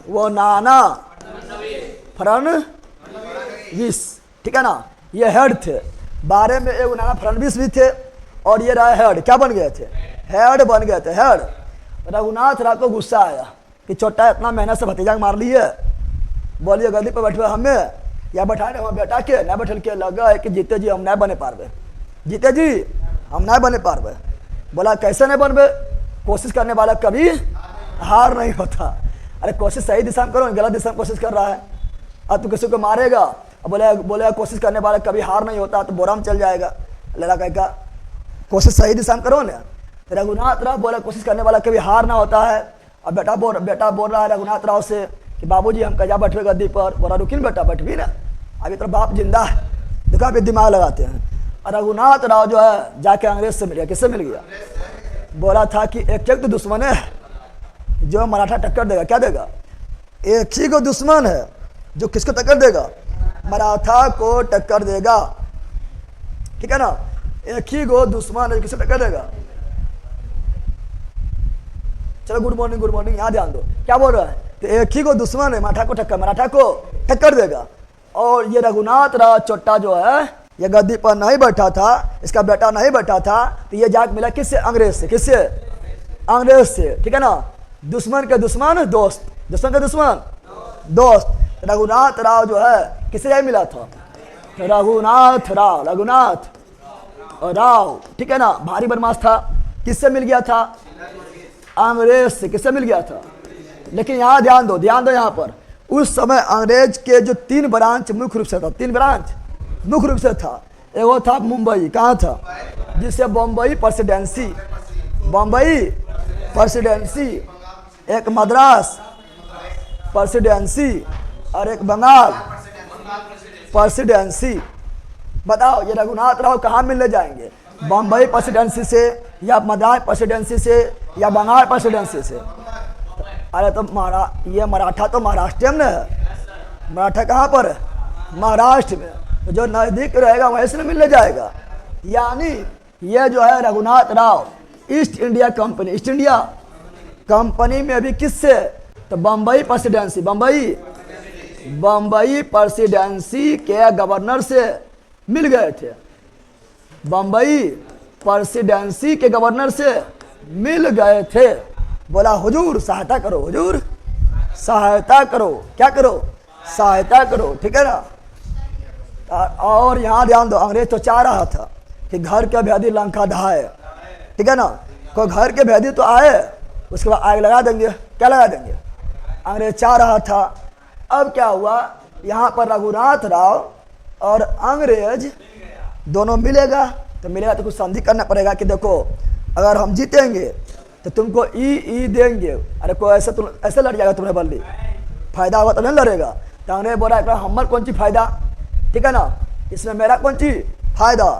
वो नाना फडणवीस। ठीक है ना, ये हेड थे। 12 में एक नाना फडणवीस भी थे और ये रहा हेड। क्या बन गए थे? हेड बन गए थे, हेड। रघुनाथ राव को गुस्सा आया कि छोटा इतना मेहनत से भतीजा मार लिए, बोलिए गद्दी पर बैठे हमें या बैठाने हम बेटा के ना बैठल के लगा है कि जीते जी हम नहीं बने पारबे, जीते जी हम नहीं बने पारबे। बोला कैसे नहीं बनबे? कोशिश करने वाला कभी हार नहीं होता। अरे कोशिश सही दिशा में करो, गलत दिशा में कोशिश कर रहा है। अब तू किसी को मारेगा, अब बोले कोशिश करने वाला कभी हार नहीं होता, तो बोरा में चल जाएगा। लड़ा कहेगा कोशिश सही दिशा में करो ना। रघुनाथ राव बोला कोशिश करने वाला कभी हार ना होता है। अब बेटा बोल रहा है रघुनाथ राव से कि बाबूजी हम कजा बैठे गद्दी पर। बोला रुकिन बेटा, बैठ भी ना, अभी तो बाप जिंदा है, देखा भी दिमाग लगाते हैं। और रघुनाथ राव जो है जाके अंग्रेज से मिल गया। किससे मिल गया? बोला था कि एक तो दुश्मन है जो मराठा टक्कर देगा। क्या देगा? एक ही को दुश्मन है जो किसको टक्कर देगा? मराठा को टक्कर देगा। ठीक है ना, एक ही को दुश्मन है, किसको टक्कर देगा? चलो गुड मॉर्निंग यहाँ ध्यान दो। क्या बोल रहा है? तो एक ही को दुश्मन है, मराठा को टक्कर देगा। और ये रघुनाथ राव चोट्टा जो है ये गद्दी पर नहीं बैठा था, इसका बेटा नहीं बैठा था, तो ये जाके मिला किससे? अंग्रेज से। किससे? अंग्रेज से। ठीक है ना, दुश्मन के दुश्मन दोस्त, दुश्मन के दुश्मन दोस्त। रघुनाथ राव जो है किससे जाके मिला था? रघुनाथ राव। ठीक है ना, भारी बदमाश था। किससे मिल गया था? अंग्रेज से। किससे मिल गया था? लेकिन यहाँ ध्यान दो यहाँ पर, उस समय अंग्रेज के जो 3 ब्रांच मुख्य रूप से था, 3 ब्रांच मुख्य रूप से था। एगो था मुंबई, कहाँ था? जिसे बम्बई प्रेसिडेंसी, एक मद्रास प्रेसिडेंसी और एक बंगाल प्रेसिडेंसी। बताओ ये रघुनाथ राव कहाँ मिलने जाएंगे? बम्बई प्रेसिडेंसी से या मद्रास प्रेसिडेंसी से या बंगाल प्रेसिडेंसी से? अरे तो ये मराठा तो महाराष्ट्र में है। मराठा कहाँ पर है? महाराष्ट्र में। तो जो नज़दीक रहेगा वहीं से मिलने जाएगा। यानी ये जो है Raghunath Rao east India company में अभी किससे? तो बम्बई प्रेसिडेंसी के गवर्नर से मिल गए थे। बम्बई प्रेसिडेंसी के गवर्नर से मिल गए थे। बोला हुजूर सहायता करो, हुजूर सहायता करो। क्या करो? सहायता करो। ठीक है ना। और यहाँ ध्यान दो, अंग्रेज तो चाह रहा था कि घर के भेदी लंका ढाए, ठीक है ना। कोई घर के भेदी तो आए, उसके बाद आग लगा देंगे। क्या लगा देंगे? अंग्रेज चाह रहा था। अब क्या हुआ, यहाँ पर रघुनाथ राव और अंग्रेज दोनों मिलेगा तो कुछ संधि करना पड़ेगा कि देखो अगर हम जीतेंगे तो तुमको ई देंगे। अरे कोई ऐसे तुम ऐसे लड़ जाएगा, तुम्हें बल्ली फायदा होगा तो नहीं लड़ेगा। तो अंग्रेज बोला हमार कौन सी फायदा, ठीक है ना, इसमें मेरा कौन सी फायदा।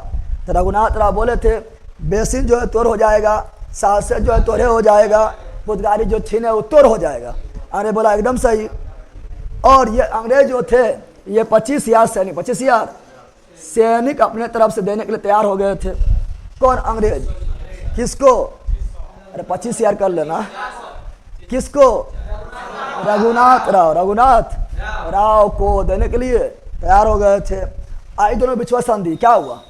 तो रघुनाथ राव बोले थे बेसिन जो है तोड़ हो जाएगा, सासे जो है तोड़े हो जाएगा, पुदगारी जो छीन है वो तोड़ हो जाएगा। अंग्रेज बोला एकदम सही। और ये अंग्रेज जो थे ये 25,000 सैनिक, 25,000 सैनिक अपने तरफ से देने के लिए तैयार हो गए थे। कौन? अंग्रेज। किसको? अरे 25,000 कर लेना। किसको? रघुनाथ राव को देने के लिए तैयार हो गए थे। आई दोनों बिछुआ संधि क्या हुआ,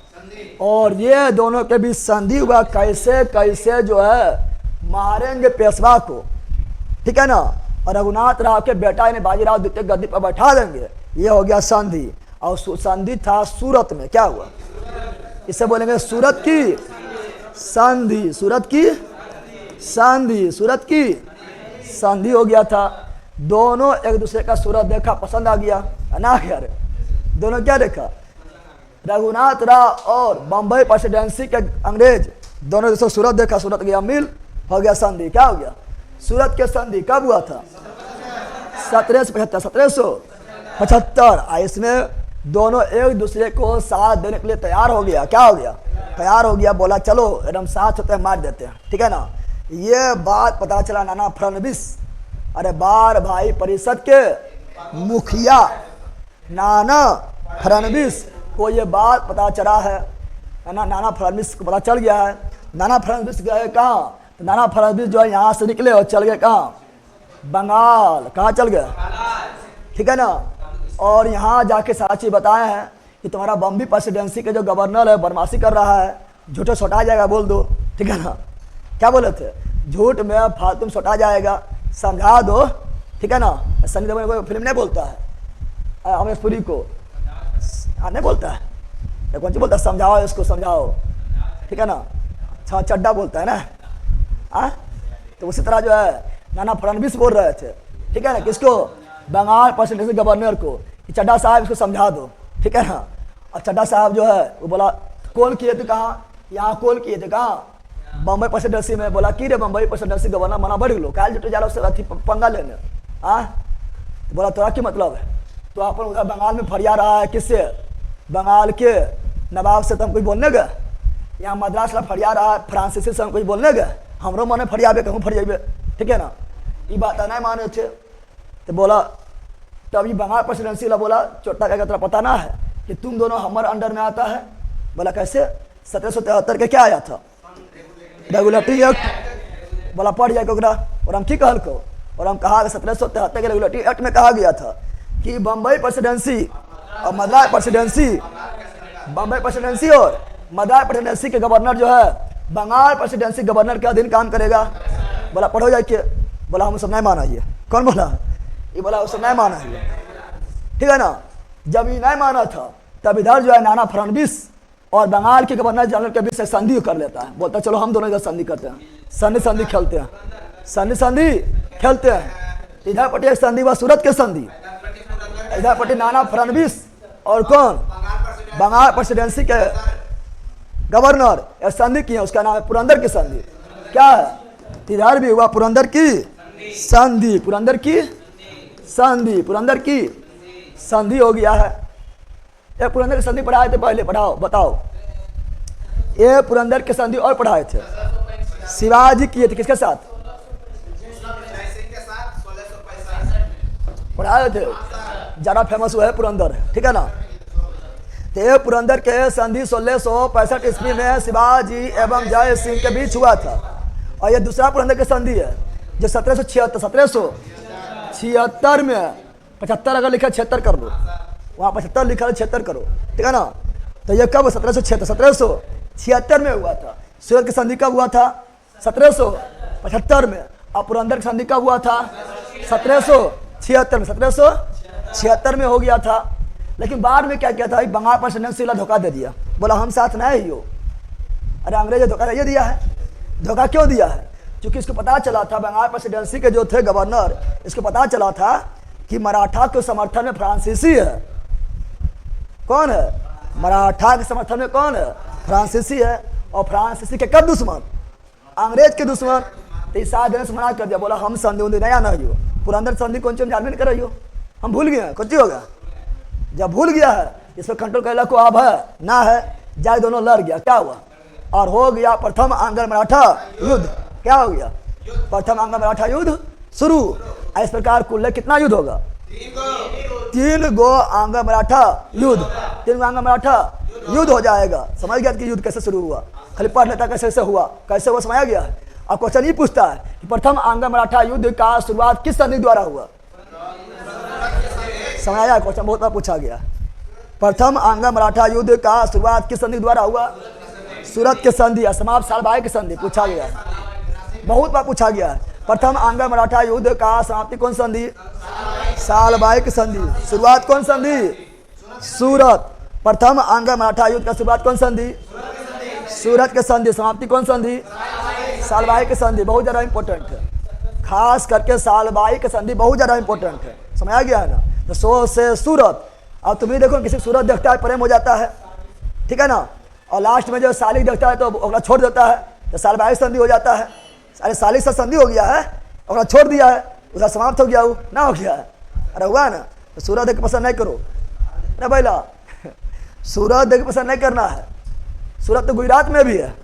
और ये दोनों के बीच संधि हुआ कैसे कैसे जो है मारेंगे पेशवा को, ठीक है ना, और रघुनाथ राव के बेटा ने बाजीराव द्वितीय गद्दी पर बैठा देंगे। ये हो गया संधि। और संधि था सूरत में। क्या हुआ? इसे बोलेंगे सूरत की संधि, सूरत की संधि, सूरत की संधि हो गया था। दोनों एक दूसरे का सूरत देखा, पसंद आ गया ना। यार दोनों क्या देखा, रघुनाथ राव और बम्बई प्रेसिडेंसी के अंग्रेज दोनों जैसे सूरत देखा, सूरत गया मिल, हो गया संधि। क्या हो गया? सूरत के संधि कब हुआ था? 1775। इसमें दोनों एक दूसरे को साथ देने के लिए तैयार हो गया। क्या हो गया? तैयार हो गया। बोला चलो एकदम साथ होते हैं, मार देते हैं, ठीक है ना। ये बात पता चला नाना फडणवीस, अरे बार भाई परिषद के मुखिया नाना फडणवीस को ये बात पता चला है। नाना फडणवीस को पता चल गया है। नाना फडणवीस गए कहाँ? तो नाना फडणवीस जो है यहाँ से निकले और चल गए कहाँ? बंगाल। कहाँ चल गए? ठीक है ना। और यहाँ जाके साची बताए हैं कि तुम्हारा बम्बई प्रेसिडेंसी के जो गवर्नर है बदमाशी कर रहा है, झूठे सटा जाएगा बोल दो, ठीक है ना। क्या बोले थे? झूठ में फालतू सटा जाएगा, समझा दो, ठीक है ना। सनी देओल को फिल्म नहीं बोलता है, अमरीश पुरी को नहीं बोलता है, कौन सी बोलता है? समझाओ इसको, समझाओ, ठीक है ना। चड्डा बोलता है ना। तो उसी तरह जो है नाना फडणवीस बोल रहे थे, ठीक है ना। किसको? बंगाल प्रेसिडेंसी गवर्नर को कि चड्डा साहब इसको समझा दो, ठीक है ना। और चड्डा साहब जो है वो बोला कॉल किए थे कहाँ? यहाँ कॉल किए थे कहाँ? बम्बई प्रेसिडेंसी में। बोला कि रे बम्बई प्रेसिडेंसी गवर्नर मना बढ़ लो, काल जुटे जा रहा पंगा लेने। तो बोला तोरा की मतलब है? तो अपन उधर बंगाल में फरिया रहा है किससे? बंगाल के नवाब से। तो हम कुछ बोलने गए? यहाँ मद्रास ला फरिया रहा है फ्रांसीसी से, हम कुछ बोलने गए? हमरो मने फरियाबे, कहूँ फरियाबे, ठीक है ना। ये बात नहीं माने थे। तो बोला तब ये बंगाल प्रेसिडेंसी ला बोला चोटा क्या तेरा पता ना है कि तुम दोनों हमारे अंडर में आता है? बोला कैसे? 1773 के क्या आया था? Regulatory act. बोला पढ़ जाए कोकरा। और हम ठीक कहल को, और हम कहा 1773 के रेगुलेटरी एक्ट में कहा गया था कि बम्बई प्रेसिडेंसी और मद्रास प्रेसिडेंसी, बम्बई प्रेसिडेंसी और मद्रास प्रेसिडेंसी के गवर्नर जो है बंगाल प्रेसिडेंसी गवर्नर के अधीन काम करेगा। बोला पढ़ो जाके। बोला हम सब नहीं माना। ये कौन बोला? ये बोला उसे नहीं माना है, ठीक है ना। जब ये नहीं माना था तब इधर जो है नाना फडणवीस और बंगाल के गवर्नर जनरल के बीच से संधि कर लेता है। बोलता चलो हम दोनों इधर संधि करते हैं, संधि खेलते हैं, संधि खेलते हैं। इधर पट्टी एक संधि हुआ सूरत के संधि, इधर पट्टी नाना फडणवीस और कौन? बंगाल प्रेसिडेंसी के गवर्नर एक संधि किए, उसका नाम है पुरंदर की संधि। क्या है? इधर भी हुआ पुरंदर की संधि, पुरंदर की संधि, पुरंदर की संधि हो गया है। ये पुरंदर की संधि पढ़ाए थे पहले, पढ़ाओ बताओ। ये पुरंदर की संधि और पढ़ाए थे शिवाजी किए थे किसके साथ? पढ़ाए थे, ज्यादा फेमस हुआ है पुरंदर, ठीक है ना। तो ये पुरंदर के संधि 1665 ईस्वी में शिवाजी एवं जय सिंह के बीच हुआ था। और ये दूसरा पुरंदर की संधि है जो 1776 में, 75 अगर लिखा 76 कर लो, वहाँ 75 लिखा है 76 करो, ठीक है ना। तो ये कब? 1776 में हुआ था। सूरत की संधि कब हुआ था? 1775 में। और पुरंदर की संधि कब हुआ था? 1776 में। 1776 में हो गया था। लेकिन बाद में क्या किया था? बंगाल प्रेसिडेंसी ला धोखा दे दिया। बोला हम साथ नहीं हो, अरे अंग्रेज धोखा ये दिया है। धोखा क्यों दिया है? क्योंकि इसको पता चला था, बंगाल प्रेसिडेंसी के जो थे गवर्नर, इसको पता चला था कि मराठा के समर्थन में फ्रांसीसी है। कौन है? मराठा के समर्थन में कौन है? फ्रांसीसी है। और फ्रांसीसी के कब दुश्मन? अंग्रेज के दुश्मन। तो इस देने से मना कर दिया, बोला हम संधि उन्धि नया नहीं हो, पुरंदर संधि कौन सी हम जानबे नहीं कर रही हो, हम भूल गए हैं। कुछ हो गया, जब भूल गया है इसको कंट्रोल करने को अब है ना है, जाए दोनों लड़ गया, क्या हुआ? और हो गया प्रथम आंग्ल मराठा युद्ध। क्या हो गया? प्रथम आंग्ल मराठा युद्ध शुरू। इस प्रकार कुल कितना युद्ध होगा? 3 गो आंग्ल मराठा युद्ध, 3 गो आंग्ल मराठा युद्ध हो जाएगा। समझ गया कि युद्ध कैसे शुरू हुआ? खाली पढ़ लेता कैसे से हुआ, कैसे वो समझा गया है। अब क्वेश्चन ये पूछता है कि प्रथम आंग्ल मराठा युद्ध का शुरुआत किस संधि द्वारा हुआ? समझाया? क्वेश्चन बहुत बार पूछा गया। प्रथम आंग्ल मराठा युद्ध का शुरुआत किस संधि द्वारा हुआ? सूरत के संधि, समाप्त सालबाई की संधि पूछा गया है, बहुत बार पूछा गया है। प्रथम आंग्ल मराठा युद्ध का समाप्ति कौन संधि? सालबाई की संधि। शुरुआत कौन संधि? सूरत। प्रथम आंग्ल मराठा युद्ध का शुरुआत कौन संधि? सूरत के संधि। समाप्ति कौन संधि? सालबाई की संधि। बहुत ज़्यादा इंपॉर्टेंट है, खास करके सालबाई की संधि बहुत ज़्यादा इंपॉर्टेंट है। समझा गया है ना? तो सो से सूरत। अब तुम ही देखो, किसी सूरत देखता है प्रेम हो जाता है, ठीक है ना, और लास्ट में जो सालिक देखता है तो अपना छोड़ देता है, तो सालबाई संधि हो जाता है। अरे सालिक से संधि हो गया है, अपना छोड़ दिया है, उसका समाप्त हो गया, वो ना हो गया है। अरे हुआ ना? तो सूरत देख पसंद नहीं करो ना भैया, सूरत देख पसंद नहीं करना है। सूरत तो गुजरात में भी है,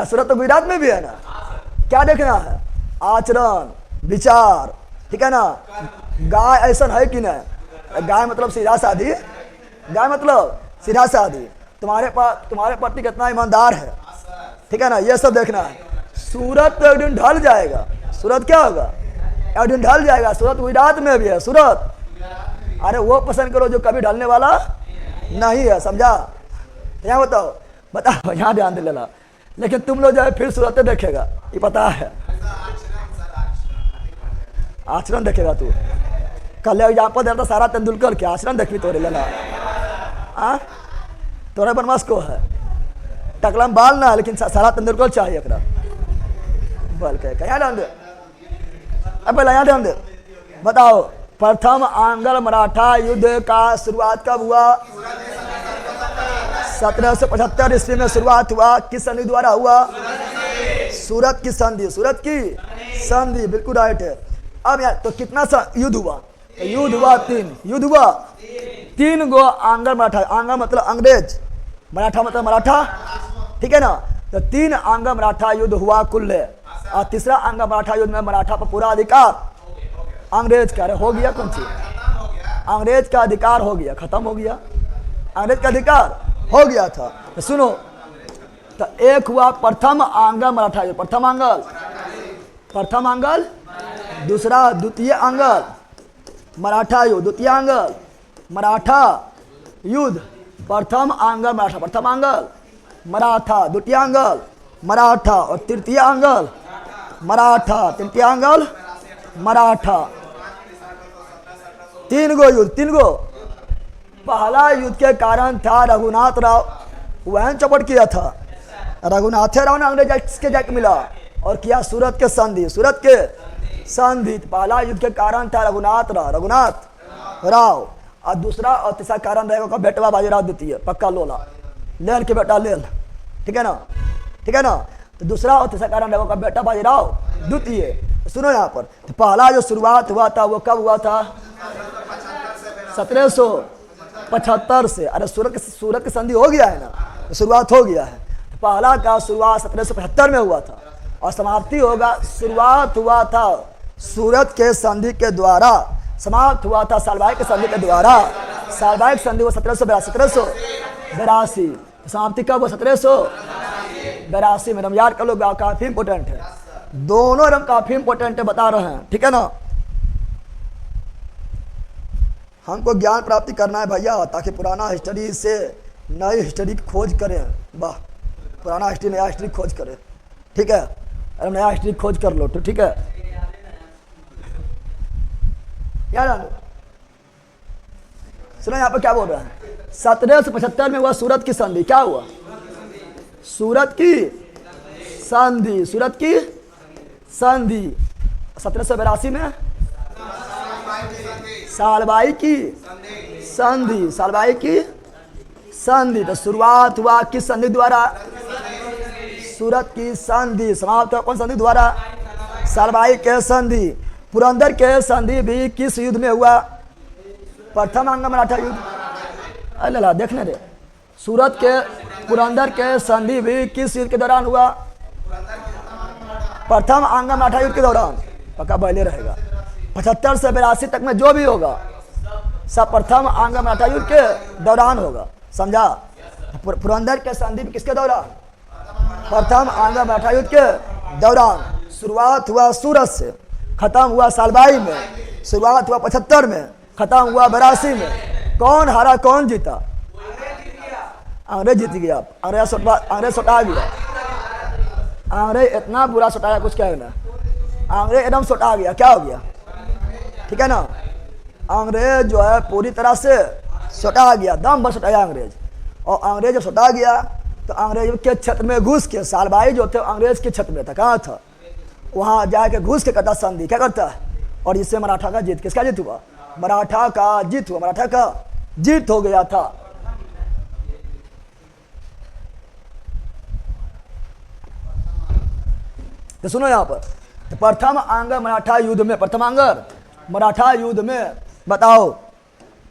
सूरत तो गुजरात में भी है ना। क्या देखना है? आचरण, विचार, ठीक है ना। गाय ऐसा है कि नहीं? गाय मतलब सीधा साधी, गाय मतलब सीधा साधी। तुम्हारे पति कितना ईमानदार है, ठीक है ना, ये सब देखना है। सूरत तो एक दिन ढल जाएगा। सूरत क्या होगा? एक दिन ढल जाएगा। सूरत गुजरात में भी है सूरत। अरे वो पसंद करो जो कभी ढलने वाला नहीं है, समझा? यहाँ बताओ यहाँ ध्यान दे लेना। लेकिन तुम लोग जो है फिर सूरत देखेगा, ये पता है। आचरण देखेगा तू। कल एग्जाम्पल देता सारा तेंदुलकर के आचरण देखी तोरे लेना। तोरे बनवास को है, टकला में बाल ना है, लेकिन सारा तेंदुलकर चाहिए एकरा बल के। यहाँ ध्यान दे, अब पहले यहाँ ध्यान दे। बताओ प्रथम आंग्ल मराठा युद्ध का शुरुआत कब हुआ? 1775 ईस्वी में शुरुआत हुआ। किस संधि द्वारा हुआ? सूरत की संधि। सूरत की संधि, बिल्कुल राइट है। अब यार तो कितना सा युद्ध हुआ? तो युद्ध हुआ 3। युद्ध हुआ 3 गो आंग्ल मराठा। आंग्ल मतलब अंग्रेज, मराठा मतलब मराठा, ठीक है ना। तो 3 आंग्ल मराठा युद्ध हुआ कुल। और तीसरा आंग्ल मराठा युद्ध में मराठा पर पूरा अधिकार अंग्रेज का हो गया। कौन सी? अंग्रेज का अधिकार हो गया, खत्म हो गया। अंग्रेज का अधिकार हो गया था। तो सुनो, तो एक हुआ प्रथम आंग्ल मराठा युद्ध, प्रथम आंग्ल, दूसरा द्वितीय आंग्ल मराठा युद्ध, द्वितीय आंग्ल मराठा युद्ध, प्रथम आंग्ल मराठा, प्रथम आंग्ल मराठा, द्वितीय आंग्ल मराठा और तृतीय आंग्ल मराठा, तृतीय आंग्ल मराठा। 3 गो युद्ध, 3 गो। पहला युद्ध के कारण था रघुनाथ राव, वह चौपट किया था। रघुनाथ राव ने अंग्रेज के जाके मिला और किया सूरत के संधि, सूरत के संधि। पहला युद्ध के कारण था रघुनाथ राव। और दूसरा और तीसरा कारण रहेगा बेटवा बाजीराव द्वितीय, पक्का लोला लेल के बेटा लेल, ठीक है ना, ठीक है ना। तो दूसरा और तीसरा कारण रहेगा बेटा बाजीराव द्वितीय। सुनो यहाँ पर, तो पहला जो शुरुआत हुआ था वो कब हुआ था? 1775 से। अरे सूरत की संधि हो गया है ना, तो शुरुआत हो गया है। तो पहला का शुरुआत 1775 में हुआ था और समाप्ति होगा। शुरुआत हुआ था सूरत के संधि के द्वारा, समाप्त हुआ था सालबाई के संधि के द्वारा। सालबाई की संधि वो 1782। समाप्ति कब? 1782 में। हम याद कर लो, काफी इंपोर्टेंट है, दोनों रंग काफी इंपोर्टेंट है, बता रहे हैं, ठीक है ना। हमको ज्ञान प्राप्ति करना है भैया, ताकि पुराना हिस्ट्री से नई हिस्ट्री की खोज करें। वाह, पुराना हिस्ट्री नया हिस्ट्री खोज करें, ठीक है। अरे नया हिस्ट्री खोज कर लो तो ठीक है। यार सुनो यहाँ पर क्या बोल रहे हैं? 1775 में हुआ सूरत की संधि। क्या हुआ? सूरत की संधि, सूरत की संधि। 1782 में सालबाई की संधि, सालबाई की संधि। तो शुरुआत हुआ किस संधि द्वारा? सूरत की संधि। समाप्त हुआ कौन संधि द्वारा? सालबाई के संधि। पुरंदर के संधि भी किस युद्ध में हुआ? प्रथम आंग्ल मराठा युद्ध। अल्लाह देखने दे। सूरत के पुरंदर के संधि भी किस युद्ध के दौरान हुआ? प्रथम आंग्ल मराठा युद्ध के दौरान। पक्का पहले रहेगा। 75 से 82 तक में जो भी होगा सब प्रथम आंग्ल मराठा युद्ध के दौरान होगा, समझा? पुरंदर के संधि किसके दौरान? प्रथम आंग्ल मराठा युद्ध के दौरान। शुरुआत हुआ सूरत से, खत्म हुआ सालबाई में। शुरुआत हुआ 75 में, खत्म हुआ 82 में। कौन हारा कौन जीता? अंग्रेज जीत गया। अंग्रेज सटा गया। अंग्रेज इतना बुरा सटाया कुछ कहना। अंग्रेज एकदम सटा गया। क्या हो गया? ठीक है ना, अंग्रेज जो है पूरी तरह से सटा गया, दम भर सटाया अंग्रेज। और अंग्रेज जब सटा गया तो अंग्रेज के क्षेत्र में घुस के, सालबाई जो थे अंग्रेज के क्षेत्र में था, कहाँ था? वहाँ जाके घुस के करता संधि। क्या करता है? और इससे मराठा का जीत, किसका जीत हुआ? मराठा का जीत हुआ। मराठा का जीत हो गया था। तो सुनो यहाँ पर, तो प्रथम आंग्ल मराठा युद्ध में, प्रथम आंग्ल मराठा युद्ध में बताओ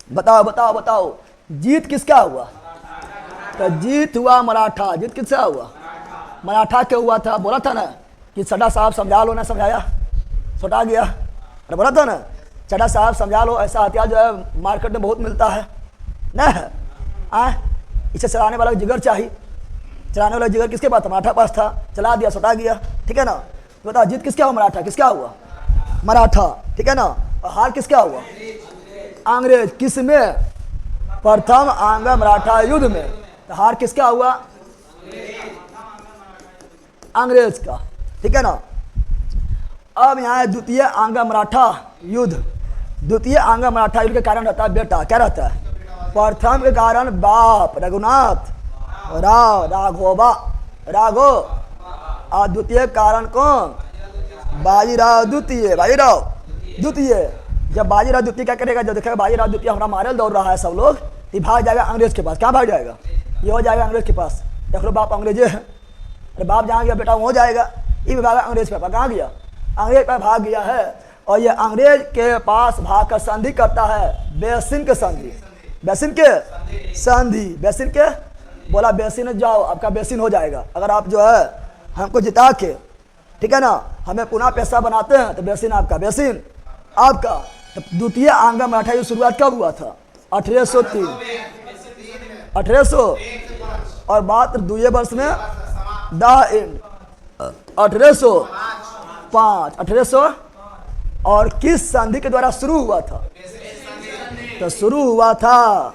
बताओ बताओ बताओ जीत किसका हुआ? तो जीत हुआ मराठा। जीत किसका हुआ? मराठा के हुआ था। बोला था ना कि चड्ढा साहब समझा लो, ना समझाया? छोटा गया। अरे बोला था ना चड्ढा साहब समझा लो, ऐसा हथियार जो है मार्केट में बहुत मिलता है ना है। इसे चलाने वाला जिगर चाहिए। चलाने वाला जिगर किसके पास था? मराठा पास था। चला दिया, छोटा गया। ठीक है ना? तो बताओ जीत किसका हुआ? मराठा। किसका हुआ? मराठा। ठीक है ना? और हार किसका हुआ? अंग्रेज। किस में? प्रथम आंग्ल मराठा युद्ध में। तो हार किसका हुआ? अंग्रेज का। ठीक है ना? अब यहाँ है द्वितीय आंग्ल मराठा युद्ध। द्वितीय आंग्ल मराठा युद्ध के कारण रहता है बेटा। क्या रहता है? प्रथम के कारण बाप रघुनाथ राव, राघोबा, राघो। और द्वितीय कारण कौन? बाजीराव द्वितीय। बाजीराव द्वितीय। जब बाजीराव द्वितीय क्या करेगा? जब देखेगा बाजीराव द्वितीय हमारा मारे दौड़ रहा है सब लोग, तो भाग जाएगा अंग्रेज के पास। क्या भाग जाएगा? ये हो जाएगा अंग्रेज के पास। देख लो बाप अंग्रेज है। अरे बाप जहाँ गया बेटा वो हो जाएगा। ये भी भागा अंग्रेज के पास। कहाँ गया? अंग्रेज पर भाग गया है। और ये अंग्रेज के पास भाग कर संधि करता है, बेसिन के संधि। बेसिन के संधि। बेसिन के बोला बेसिन जाओ, आपका बेसिन हो जाएगा अगर आप जो है हमको जिता के, ठीक है ना, हमें पुनः पैसा बनाते हैं तो बेसिन आपका, बेसिन आपका। तो द्वितीय आंग्ल मराठा युद्ध शुरुआत कब हुआ था? 1803, 1800 और मात्र 2 वर्ष में द एंड 1805, 1800। और किस संधि के द्वारा शुरू हुआ था? तो शुरू हुआ था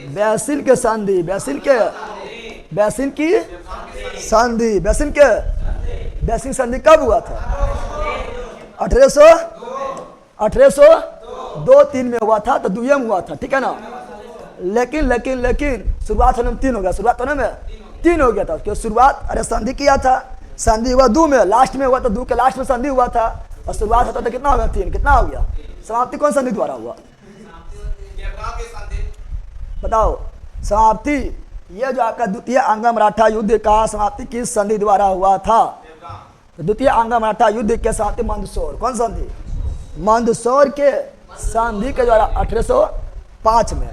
बेसिन के संधि। बेसिन के, बेसिन की संधि। बेसिन के, बेसिन संधि कब हुआ था? 1802-3 में हुआ था। तो द्वियम हुआ था। ठीक है ना? लेकिन लेकिन लेकिन शुरुआत होने में 3 हो गया। शुरुआत होने में 3 हो गया था। क्यों शुरुआत? अरे संधि किया था, संधि हुआ 2 में, लास्ट में हुआ। तो 2 के लास्ट में संधि हुआ था और शुरुआत होता था कितना हो गया? 3। कितना हो गया? समाप्ति कौन संधि द्वारा हुआ? बताओ समाप्ति। ये जो आपका द्वितीय आंग्ल मराठा युद्ध का समाप्ति किस संधि द्वारा हुआ था? तो द्वितीय आंग्ल मराठा युद्ध के समाप्ति मंदसौर। कौन संधि? मंदसौर के संधि के द्वारा 1805 में।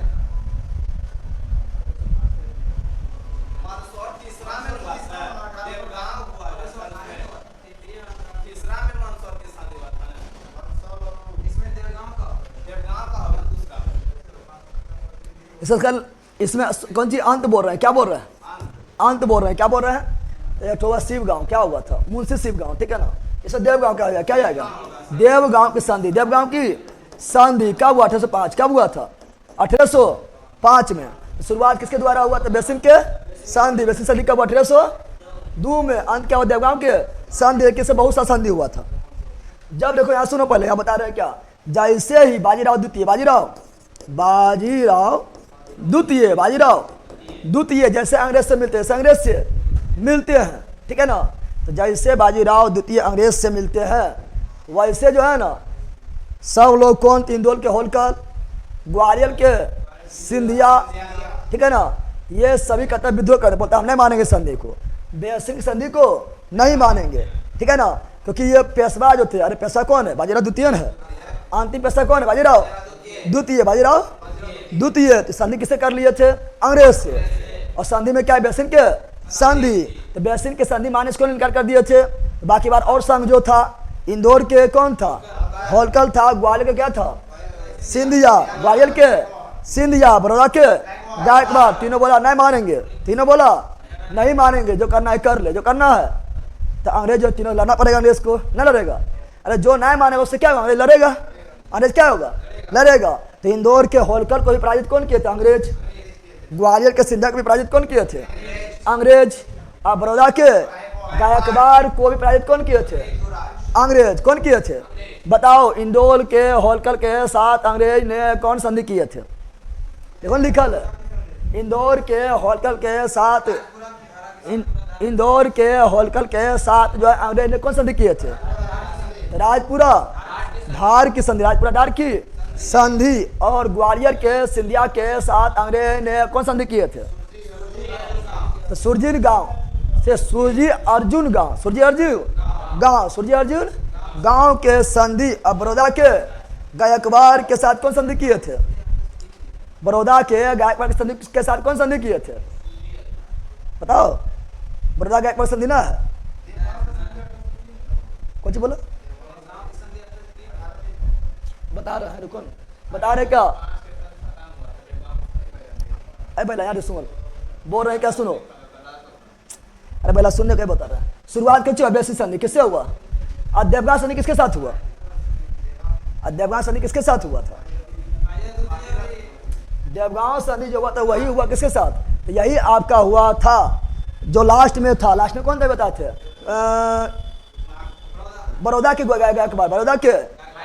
इसमें कौन सी अंत बोल रहे हैं? क्या बोल रहे हैं? अंत बोल रहे हैं। क्या बोल रहे हैं? एक तो शिव गांव क्या हुआ था? मुंशी शिव गांव। ठीक है ना? इसे देवगांव क्या हो जाएगा? क्या जाएगा? देवगांव की संधि। देवगांव की संधि कब हुआ? 1805। कब हुआ था? 1805 में। शुरुआत किसके द्वारा हुआ था? बेसिन के संधि। बेसिन संधि कब? 1802 में। अंत क्या हुआ? देवगांव के संधि। किससे बहुत सा संधि हुआ था। जब देखो यहाँ सुनो, पहले यहाँ बता रहे हैं क्या, जैसे ही बाजीराव द्वितीय, बाजीराव द्वितीय जैसे अंग्रेज से मिलते हैं, अंग्रेज से मिलते हैं, ठीक है ना। तो जैसे बाजीराव द्वितीय अंग्रेज से मिलते हैं, वैसे जो है ना सब लोग कौन, इंदौर के होलकर, ग्वालियर के सिंधिया, ठीक है ना, ये सभी कहते विद्रोह करते, बोलते हम नहीं मानेंगे संधि को, बेसिंग संधि को नहीं मानेंगे, ठीक है ना। क्योंकि ये पेशवा जो थे, अरे पेशवा कौन है, बाजीराव द्वितीय है, अंतिम पेशवा कौन है, बाजीराव द्वितीय, बाजीराव द्वितीय। तो संधि किससे कर लिए थे, अंग्रेज से, और संधि में क्या है, बेसिन के संधि, तो बेसिन के संधि माने इसको इनकार कर दिए थे। तो बाकी बार और संघ जो था, इंदौर के कौन था, होलकर था, ग्वालियर के क्या था, सिंधिया, ग्वालियर के सिंधिया, बड़ौदा के गायकवाड़, तीनों बोला नहीं मानेंगे, तीनों बोला नहीं मानेंगे, जो करना है कर ले, जो करना है। तो अंग्रेज जो तीनों लड़ना पड़ेगा, अंग्रेज को नहीं लड़ेगा, अरे जो नहीं मानेगा उससे क्या होगा, अंग्रेज लड़ेगा, अंग्रेज क्या होगा, लड़ेगा। तो इंदौर के होलकर को भी पराजित कौन किए थे, अंग्रेज। ग्वालियर के सिंधिया को भी पराजित कौन किए थे, अंग्रेज। और बड़ौदा के गायकवाड़ को भी पराजित कौन किए थे, अंग्रेज। कौन किए थे, बताओ। इंदौर के होलकर के साथ अंग्रेज ने कौन संधि किए थे, देखो लिखल है, इंदौर के होलकर के साथ, इंदौर के होलकर के साथ जो है अंग्रेज ने कौन संधि किए थे, राजपुरा धार की संधि, राजपुरा धार की संधि। और ग्वालियर के सिंधिया के साथ अंग्रेज ने कौन संधि किए थे, तो सुरजीर गांव से सुरजी अर्जुन गांव, सुरजी अर्जुन गांव, सुरजी अर्जुन गांव के संधि। अब बड़ौदा के गायकवाड़ के साथ कौन संधि किए थे, बड़ौदा के गायकवाड़ के संधि के साथ कौन संधि किए थे, बताओ। बड़ौदा गायकवाड़ संधि ना है, कौन सी बोलो, बता रहे हैं, रुको बता रहे क्या, अरे भैया यार सुनो, बोल रहे हैं क्या, सुनो, अरे भैया सुनने क्या बता रहे हैं। शुरुआत कैसे हुआ, बेसिक संधि किससे हुआ, और देवगांव संधि किसके साथ हुआ, और देवगांव संधि किसके साथ हुआ था, देवगांव संधि जो हुआ था वही हुआ किसके साथ, तो यही आपका हुआ था जो लास्ट में था। लास्ट में कौन थे बताते, बड़ौदा के गायकवाड़, बड़ौदा के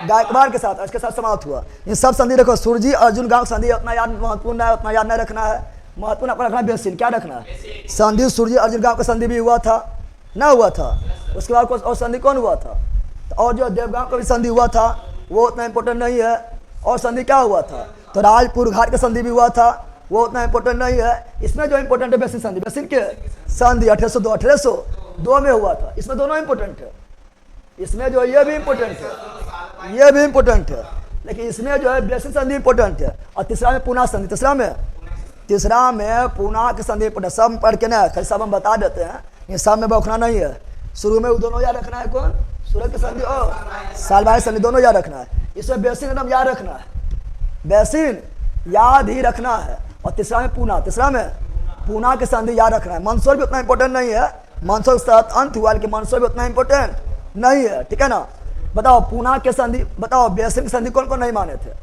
गायकवाड़ के साथ, इसके साथ समाप्त हुआ। इन सब संधि देखो, सुरजी अर्जुन गांव संधि उतना याद महत्वपूर्ण है, उतना याद नहीं रखना है, महत्वपूर्ण अपना रखना बेसिन, क्या रखना है, संधि सुरजी अर्जुन गांव का संधि भी हुआ था ना, हुआ था। उसके बाद और संधि कौन हुआ था, और जो देवगांव का भी संधि हुआ था वो उतना इंपॉर्टेंट नहीं है। और संधि क्या हुआ था, तो राजपुर घाट का संधि भी हुआ था, वो उतना इंपॉर्टेंट नहीं है। इसमें जो इंपॉर्टेंट है बेसिन संधि, बेसिन के संधि 1802 में हुआ था, इसमें दोनों इंपॉर्टेंट है। इसमें जो ये भी इंपॉर्टेंट है, ये भी इंपॉर्टेंट है, लेकिन इसमें जो है बेसिन संधि इंपॉर्टेंट है। और तीसरा में पूना संधि, तीसरा में पूना की संधि इंपॉर्टेंट, सब पढ़ के ना खाली सब हम बता देते हैं, ये सब में बौखना नहीं है। शुरू में वो दोनों याद रखना है, कौन, सूरज की संधि और सालबाई संधि दोनों याद रखना है। इसमें बेसिन एकदम याद रखना है, बेसिन याद ही रखना है। और तीसरा में पूना, तीसरा में पूना की संधि याद रखना है। मंदसौर भी उतना इंपॉर्टेंट नहीं है, मंदसौर के साथ अंत हुआ, लेकिन मंदसौर भी उतना इंपॉर्टेंट नहीं है, ठीक है ना। बताओ पूना के संधि, बताओ बेसिन की संधि कौन कौन नहीं माने थे,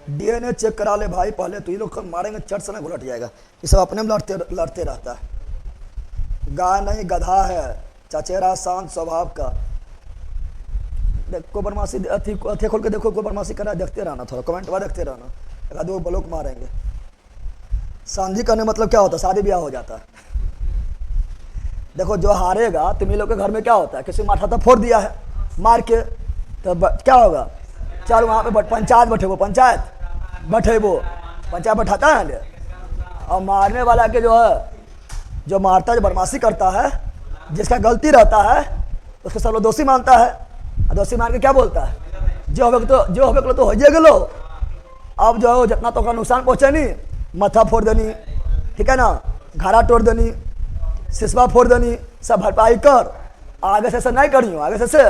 डीएनए चेक करा ले भाई पहले, तो ये लोग मारेंगे चट से ना उलट जाएगा। ये सब अपने में लड़ते रहता है, गाय नहीं गधा है, चचेरा शांत स्वभाव का। को बदमाशी अथी खोल के देखो, को बदमाशी करा, देखते रहना, थोड़ा कमेंट बाद देखते रहना, एक दो ब्लॉक मारेंगे। संधि करने मतलब क्या होता है, शादी ब्याह हो जाता है। देखो जो हारेगा, तुम लोग के घर में क्या होता है, किसी माथा तो फोड़ दिया है मार के, तो क्या होगा, चल वहाँ पे पंचायत बैठेबो, पंचायत बैठेबो, पंचायत बैठाता है। और मारने वाला के जो है, जो मारता है, जो बदमाशी करता है, जिसका गलती रहता है उसको सब लोग दोषी मानता है। और दोषी मान के क्या बोलता है, जो हो तो हो गेलो, अब जो है जितना तो नुकसान पहुँचे नहीं, माथा फोड़ देनी, ठीक है ना, घाड़ा तोड़ देनी, सिसवा फोड़ देनी, सब भरपाई कर, आगे से नहीं करियो, आगे से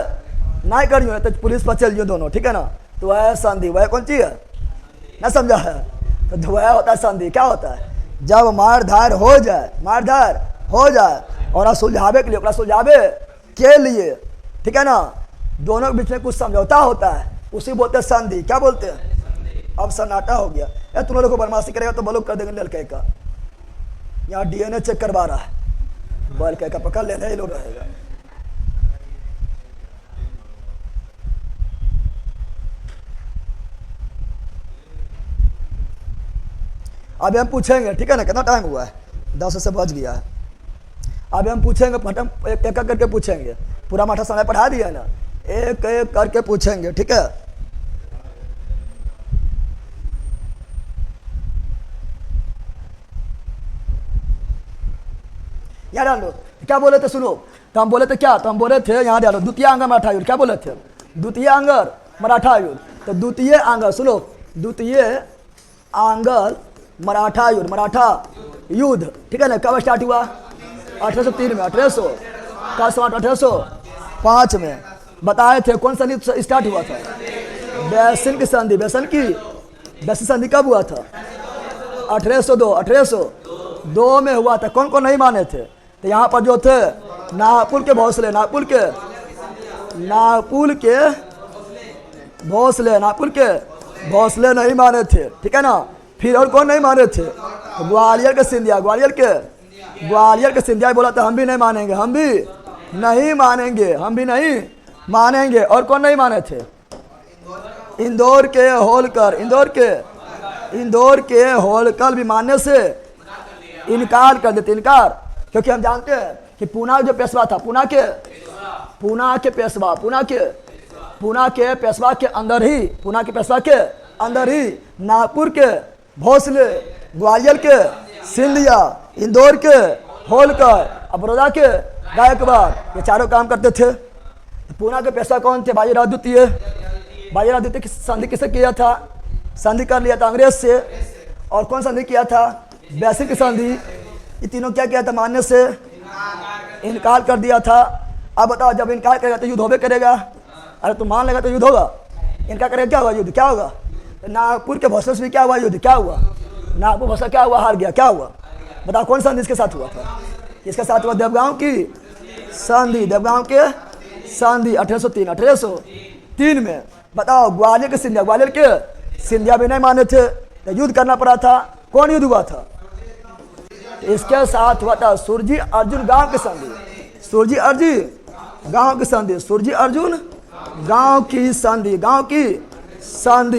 नहीं करियो, तो पुलिस पर चल जियो दोनों, ठीक है ना। तो वह संधि, वह कौन चीज है ना, समझा है। तो वह होता है संधि, क्या होता है, जब मार धार हो जाए और सुलझावे के लिए, सुलझावे के लिए, ठीक है ना, दोनों के बीच में कुछ समझौता होता है, उसी बोलते हैं संधि। क्या बोलते हैं, अब सन्नाटा हो गया, या तुम लोग को बदमाशी करेगा तो ब्लॉक कर देंगे लड़के का। यहाँ डीएनए चेक करवा रहा है, बलके का पकड़ लेना, ये लोग रहेगा। अभी हम पूछेंगे, ठीक है ना, कितना टाइम हुआ है, 10 से बज गया है। अभी हम पूछेंगे, एक एक करके पूछेंगे, पूरा माठा समय पढ़ा दिया ना, एक एक करके पूछेंगे, ठीक है। याद डाल लो क्या बोले थे, सुनो। तो हम बोले थे क्या, तो हम बोले थे यहाँ डालो, द्वितीय आंगर मराठा युद्ध, क्या बोले थे, द्वितीय आंगर मराठा युद्ध। तो द्वितीय आंगर, सुनो, द्वितीय आंगर मराठा युद्ध, मराठा युद्ध, ठीक है ना, कब स्टार्ट हुआ, 1803 में, 1805 में। बताए थे कौन संधि स्टार्ट हुआ था, बैसिन की संधि। बैसिन संधि कब हुआ था, 1802 में हुआ था। कौन कौन नहीं माने थे, तो यहाँ पर जो थे नागपुर के भोसले, नागपुर के भोसले नहीं माने थे, ठीक है ना। फिर और कौन नहीं माने थे, तो ग्वालियर के सिंधिया, ग्वालियर के सिंधिया बोला था हम भी नहीं मानेंगे, हम भी नहीं मानेंगे। और कौन नहीं माने थे, इंदौर के होलकर भी मानने से इनकार कर देते, क्योंकि हम जानते हैं कि पूना जो पेशवा था, पूना के पेशवा के अंदर ही नागपुर के भोसले, ग्वालियर के सिंधिया, इंदौर के होलकर, बड़ौदा के गायकवाड़, ये चारों काम करते थे। पूना के पेशवा कौन थे, बाजीराव द्वितीय की संधि किसे किया था, संधि कर लिया था अंग्रेज से। और कौन संधि किया था, बैसिन की संधि। ये तीनों क्या किया था, मानने से इनकार कर दिया था। अब बताओ, जब इनकार करेगा तो युद्ध होबे करेगा, अरे तुम मान लेगा तो युद्ध होगा, इनकार करेगा क्या होगा, युद्ध क्या होगा। नागपुर के भोसले से भी क्या हुआ, युद्ध क्या हुआ, नागपुर भोसला क्या हुआ, हार गया, क्या हुआ। बताओ कौन संधि इसके साथ हुआ था, इसके साथ हुआ देवगांव की संधि, 1803 में। बताओ ग्वालियर के सिंधिया भी नहीं माने थे, तो युद्ध करना पड़ा था। कौन युद्ध हुआ था, इसके साथ हुआ था सुरजी अर्जुन गांव की संधि, सुरजी अर्जुन गांव की संधि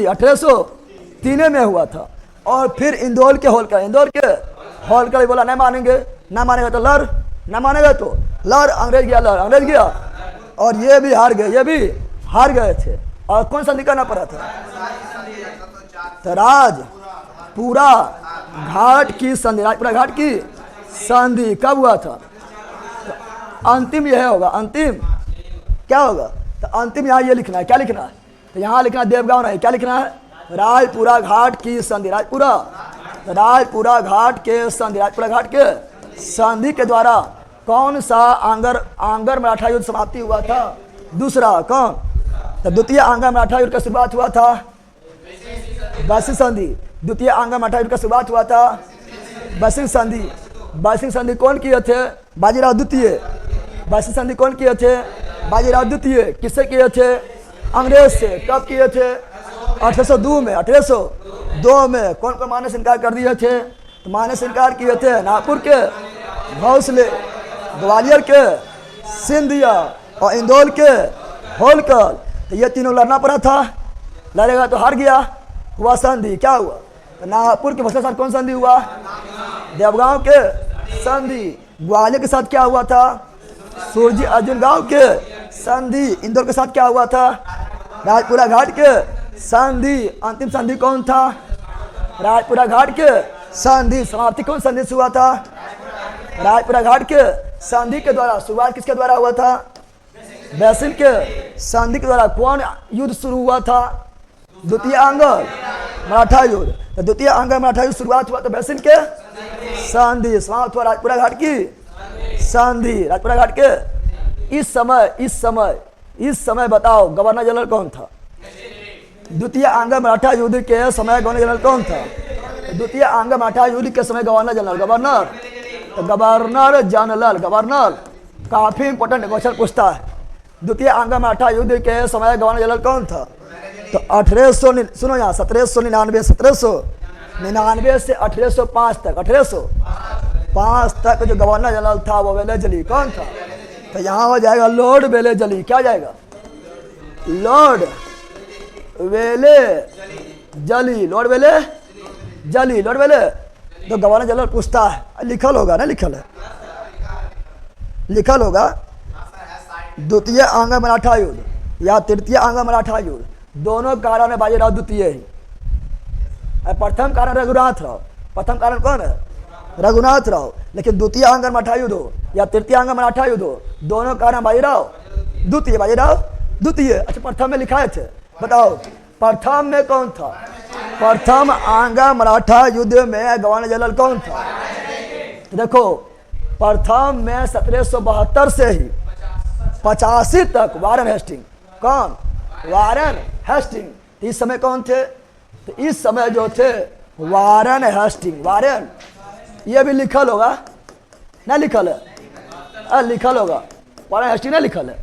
1803 में हुआ था। और फिर इंदौर के होलकर बोला नहीं मानेगा तो लड़, अंग्रेज गया और ये भी हार गए थे। और कौन संधि करना पड़ा था, तो राजपुरा घाट की संधि कब हुआ था। तो अंतिम यह होगा, अंतिम क्या होगा, तो अंतिम यहाँ ये लिखना है, क्या लिखना है, तो यहाँ लिखना है देवगांव नहीं, क्या लिखना है, राजपुरा घाट की संधि, राजपुरा घाट के संधि के द्वारा कौन सा आंगर मराठा युद्ध समाप्ति हुआ था, दूसरा कौन, तो द्वितीय आंगर मराठा युद्ध का शुरुआत हुआ था, बैसिन संधि। द्वितीय आंगर मराठा युद्ध का शुरुआत हुआ था बैसिन संधि कौन किए थे, बाजीराव द्वितीय। बैसिन संधि कौन किए थे, बाजीराव द्वितीय। किससे किए थे, अंग्रेज से। कब किए थे, 1802 में। कौन कौन माने से इनकार कर दिए थे, तो माने से इनकार किए थे नागपुर के भोसले, ग्वालियर के सिंधिया और इंदौर के होलकर। तो ये तीनों लड़ना पड़ा था, लड़ेगा तो हार गया, हुआ संधि, क्या हुआ, तो नागपुर के भोसले के साथ कौन संधि हुआ, देवगांव के संधि। ग्वालियर के साथ क्या हुआ था, सुरजी अर्जुन गांव के संधि। इंदौर के साथ क्या हुआ था, राजपुरा घाट के संधि। अंतिम संधि कौन था, राजपुरा घाट के संधि। समाप्ति कौन संधि से हुआ था, राजपुरा घाट के संधि के द्वारा। शुरुआत किसके द्वारा हुआ था, बैसिन के संधि के द्वारा। कौन युद्ध शुरू हुआ था, द्वितीय आंगर मराठा युद्ध। तो द्वितीय आंगर मराठा युद्ध शुरुआत हुआ तो बैसिन के संधि, समाप्त हुआ राजपुरा घाट की संधि। राजपुरा घाट के इस समय बताओ गवर्नर जनरल कौन था, द्वितीय आंगर मराठा युद्ध के समय गवर्नर जनरल कौन था, द्वितीय आंगर मराठा युद्ध के समय गवर्नर जनरल काफी इंपॉर्टेंट क्वेश्चन पूछता है। द्वितीय आंगर मराठा युद्ध के समय गवर्नर जनरल कौन था, तो 1799 से 1805 तक जो गवर्नर जनरल था वो वेलेजली कौन था, तो यहाँ हो जाएगा लॉर्ड वेलेजली। क्या जाएगा, लॉर्ड वेलेजली। तो गवर्नर जनरल पूछता है, लिखल होगा ना, लिखल है, लिखल होगा, द्वितीय आंग्ल मराठा युद्ध या तृतीय आंग्ल मराठा युद्ध, दोनों कारण है बाजीराव द्वितीय ही। प्रथम कारण रघुनाथ राव, प्रथम कारण कौन है? रघुनाथ राव। लेकिन द्वितीय आंग्ल मराठा युद्ध हो या तृतीय आंग्ल मराठा युद्ध हो, दोनों कारण बाजीराव द्वितीय, बाजीराव द्वितीय। अच्छा, प्रथम में लिखा थे, बताओ प्रथम में कौन था? प्रथम आंग्ल मराठा युद्ध में गवर्नर जनरल कौन था? देखो, प्रथम में 1772 से ही 85 तक वारन हेस्टिंग। कौन? वारन हेस्टिंग। इस समय कौन थे? तो इस समय जो थे वारन हेस्टिंग। वारन, ये भी लिखल होगा ना, लिखल है, लिखल होगा, वारन हेस्टिंग ना लिखल है,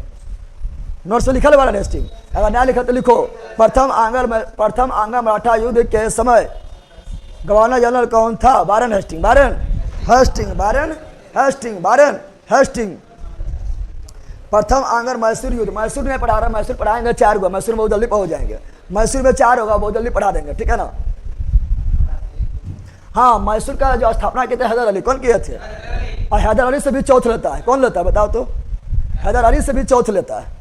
नोट्स में लिखल है वारन हेस्टिंग। अगर ना लिखा तो लिखो, प्रथम आंग्ल मराठा युद्ध के समय गवर्नर जनरल कौन था? वारन हेस्टिंग, वारन हेस्टिंग, वारन हेस्टिंग, वारन हेस्टिंग। प्रथम आंग्ल मैसूर युद्ध, मैसूर में पढ़ा रहा, मैसूर पढ़ाएंगे 4 होगा, मैसूर में बहुत जल्दी पहुंच जाएंगे, मैसूर में 4 होगा, बहुत जल्दी पढ़ा देंगे, ठीक है ना। हाँ, मैसूर का जो स्थापना किए थे हैदर अली, कौन किए थे? और हैदर अली से भी चौथ लेता है, कौन लेता है बताओ तो? हैदर अली से भी चौथ लेता है।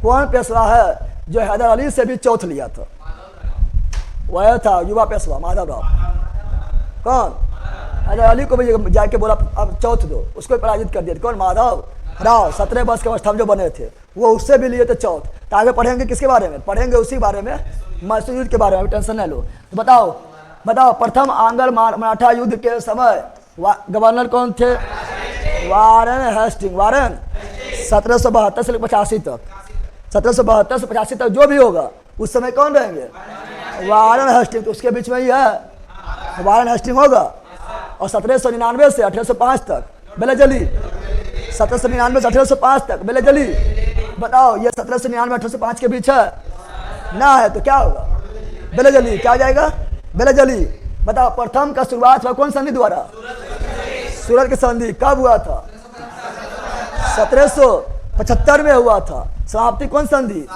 कौन पेशवा है जो हैदर अली से भी चौथ लिया था? वह था युवा पेशवा माधव राव। कौन? हैदर अली को भी जाके बोला अब चौथ दो, उसको पराजित कर दिया। कौन? माधव राव। 17 वर्ष के अवस्था में जो बने थे वो उससे भी लिए थे चौथ। तो आगे पढ़ेंगे किसके बारे में? पढ़ेंगे उसी बारे में, मैसूर युद्ध के बारे में, टेंशन नहीं लो। तो बताओ प्रथम आंग्ल मराठा युद्ध के समय गवर्नर कौन थे? वारन हेस्टिंग। वारन 1772 से 85 तक, 1772 से 85 तक जो भी होगा उस समय कौन रहेंगे? वारन हेस्टिंग। तो उसके बीच में ही है वारन हेस्टिंग होगा। और 1799 से 1805 तक बेलेजली, 1799 से 1805 तक बेलेजली। बताओ ये 1799 1805 के बीच है ना, है तो क्या होगा? बेलेजली। क्या हो जाएगा? बेलेजली। बताओ प्रथम का शुरुआत हुआ कौन संधि द्वारा? सूरत की संधि। कब हुआ था? 1775 में हुआ था। समाप्ति कौन संधि?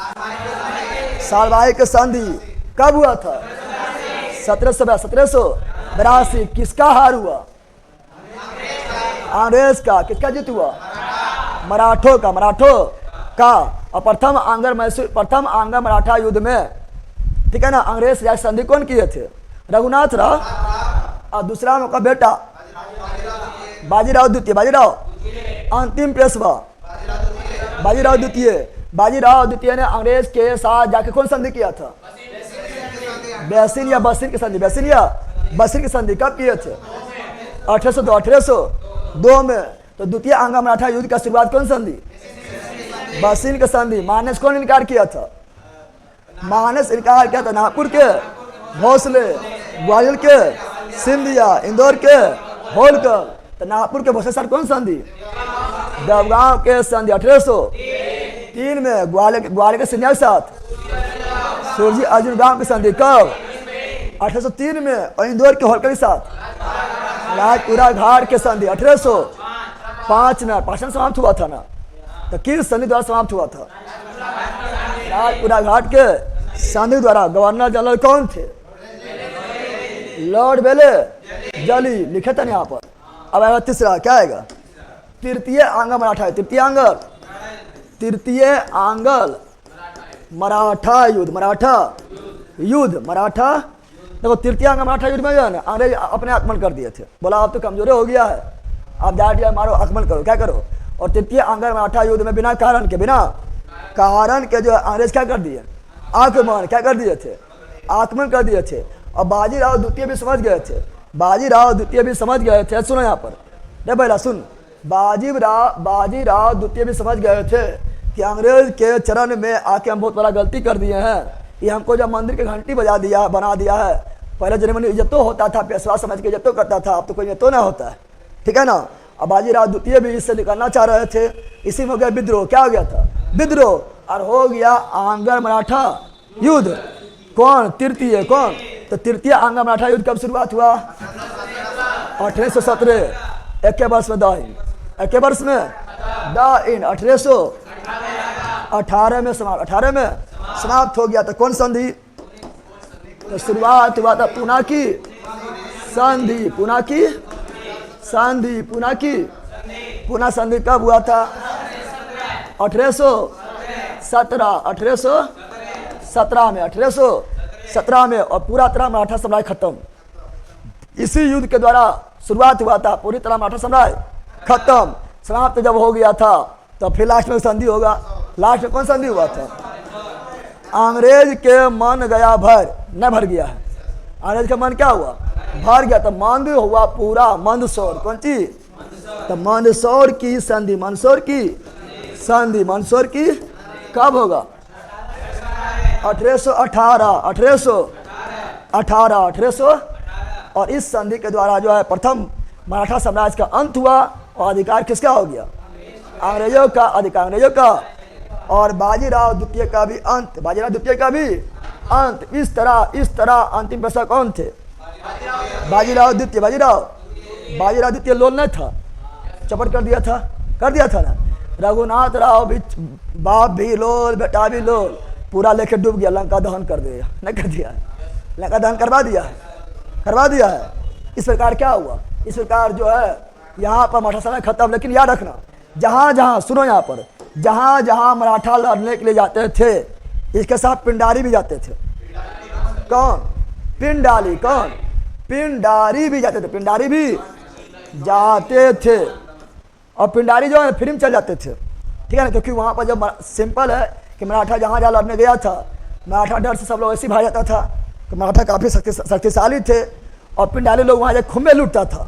सालबाई की संधि। कब हुआ था? 1782। किसका हार हुआ? अंग्रेज का। किसका जीत हुआ? मराठों का, मराठों का। और प्रथम आंग्ल मराठा युद्ध में, ठीक है ना, अंग्रेज से संधि कौन किए थे? रघुनाथ राव। और दूसरा उनका बेटा बाजीराव द्वितीय। बाजीराव अंतिम पेशवा, बाजीराव द्वितीय। बाजीराव द्वितीय ने अंग्रेज के साथ जाके कौन संधि किया था? बैसिन या बसिन की संधि। बैसिन या बसिन की संधि कब किए थे? 1802 में। तो द्वितीय आंग्ल मराठा युद्ध का शुरुआत कौन संधि? बसिन की संधि। मानस कौन इनकार किया था? मानस इनकार किया था नागपुर के भोसले, ग्वालियर के सिंधिया, इंदौर के होलकर। तो नागपुर के भोसले सर कौन संधि? देवगांव के संधि 1803 में। ग्वालियर के सिंधिया के साथ सुरजी अर्जुन गांव की संधि कब? 1803 में। और इंदौर के होलकर के साथ राजपुरा घाट के संधि 1805 में। पाषाण समाप्त हुआ था ना, तो किस संधि द्वारा समाप्त हुआ था? राजपुरा घाट के संधि द्वारा। गवर्नर जनरल कौन थे? लॉर्ड बेलेजली। लिखे थे यहाँ पर। अब आएगा तीसरा, क्या आएगा? तृतीय आंग्ल मराठा। तृतीय आंग्ल मराठा युद्ध। मराठा युद्ध, मराठा। देखो तृतीय आंग्ल मराठा युद्ध में जो है ना, अंग्रेज अपने आक्रमण कर दिए थे। बोला अब तो कमजोरी हो गया है, आप जाट मारो, आक्रमण करो, क्या करो। और तृतीय आंग्ल मराठा युद्ध में बिना कारण के जो अंग्रेज क्या कर दिए? आक्रमण। क्या कर दिए थे? आक्रमण कर दिए थे। और बाजीराव द्वितीय भी समझ गए थे। बाजीराव द्वितीय भी समझ गए थे। सुनो यहाँ पर, नहीं पहला सुन। बाजीराव द्वितीय भी समझ गए थे कि अंग्रेज के चरण में आके हम बहुत बड़ा गलती कर दिए हैं। ये हमको जब मंदिर की घंटी बना दिया है। पहले जन्म में इज्जतो होता था, पेशवा समझ के इज्जतो करता था, अब तो कोई इज्जतो ना होता है, ठीक है ना। और बाजीराव द्वितीय भी इससे निकलना चाह रहे थे। इसी में हो गया विद्रोह। क्या हो गया था? विद्रोह। और हो गया आंग्ल मराठा युद्ध। कौन? तृतीय। कौन? तो तृतीय आंग्ल मराठा युद्ध कब शुरुआत हुआ? 1817। 1 वर्ष में 10 वर्ष में 1818 में समाप्त। 18 में समाप्त हो गया। तो कौन संधि? तो शुरुआत हुआ था पूना की संधि पुनः की संधि पुनः की पुनः संधि कब हुआ था? 1817 1817 में 1817 में, और पूरा तरह मराठा साम्राज्य खत्म। इसी युद्ध के द्वारा शुरुआत हुआ था, पूरी तरह मराठा साम्राज्य खत्म। समाप्त जब हो गया था तो फिर लास्ट में संधि होगा। लास्ट में कौन संधि हुआ था? अंग्रेज के मन गया भर, न भर गया है। अंग्रेज का मन क्या हुआ? भर गया। तो मंद हुआ पूरा, मंदसौर। कौन चीज? तो मंदसौर की संधि, मंदसौर की संधि, मंदसौर की कब होगा? 1818 1818 और इस संधि के द्वारा जो है प्रथम मराठा साम्राज्य का अंत हुआ और अधिकार किसका हो गया? अंग्रेजों का अधिकार, अंग्रेजों का। और बाजीराव द्वितीय का भी अंत, बाजीराव द्वितीय का भी अंत। इस तरह अंतिम पेशवा कौन थे? बाजीराव द्वितीय। बाजीराव द्वितीय लोल नहीं था, चपट कर दिया था ना। रघुनाथ राव भी, बाप भी लोल, बेटा भी लोल, पूरा लेके डूब गया, लंका दहन कर दिया, नहीं कर दिया? लंका दहन करवा दिया है। इस प्रकार क्या हुआ? इस प्रकार जो है यहाँ पर मराठा साम्राज्य खत्म। लेकिन याद रखना, जहाँ सुनो, यहाँ पर जहाँ मराठा लड़ने के लिए जाते थे, इसके साथ पिंडारी भी जाते थे। कौन? पिंडारी। कौन? पिंडारी भी जाते थे, पिंडारी भी जाते थे। और पिंडारी जो है फिर चल जाते थे, ठीक है ना। क्योंकि वहाँ पर जब सिंपल है कि मराठा जहाँ लड़ने गया था, मराठा डर से सब लोग ऐसे भाग जाता था। तो मराठा काफ़ी शक्तिशाली थे और पिंडारी लोग वहाँ जाकर खुम्बे लूटता था।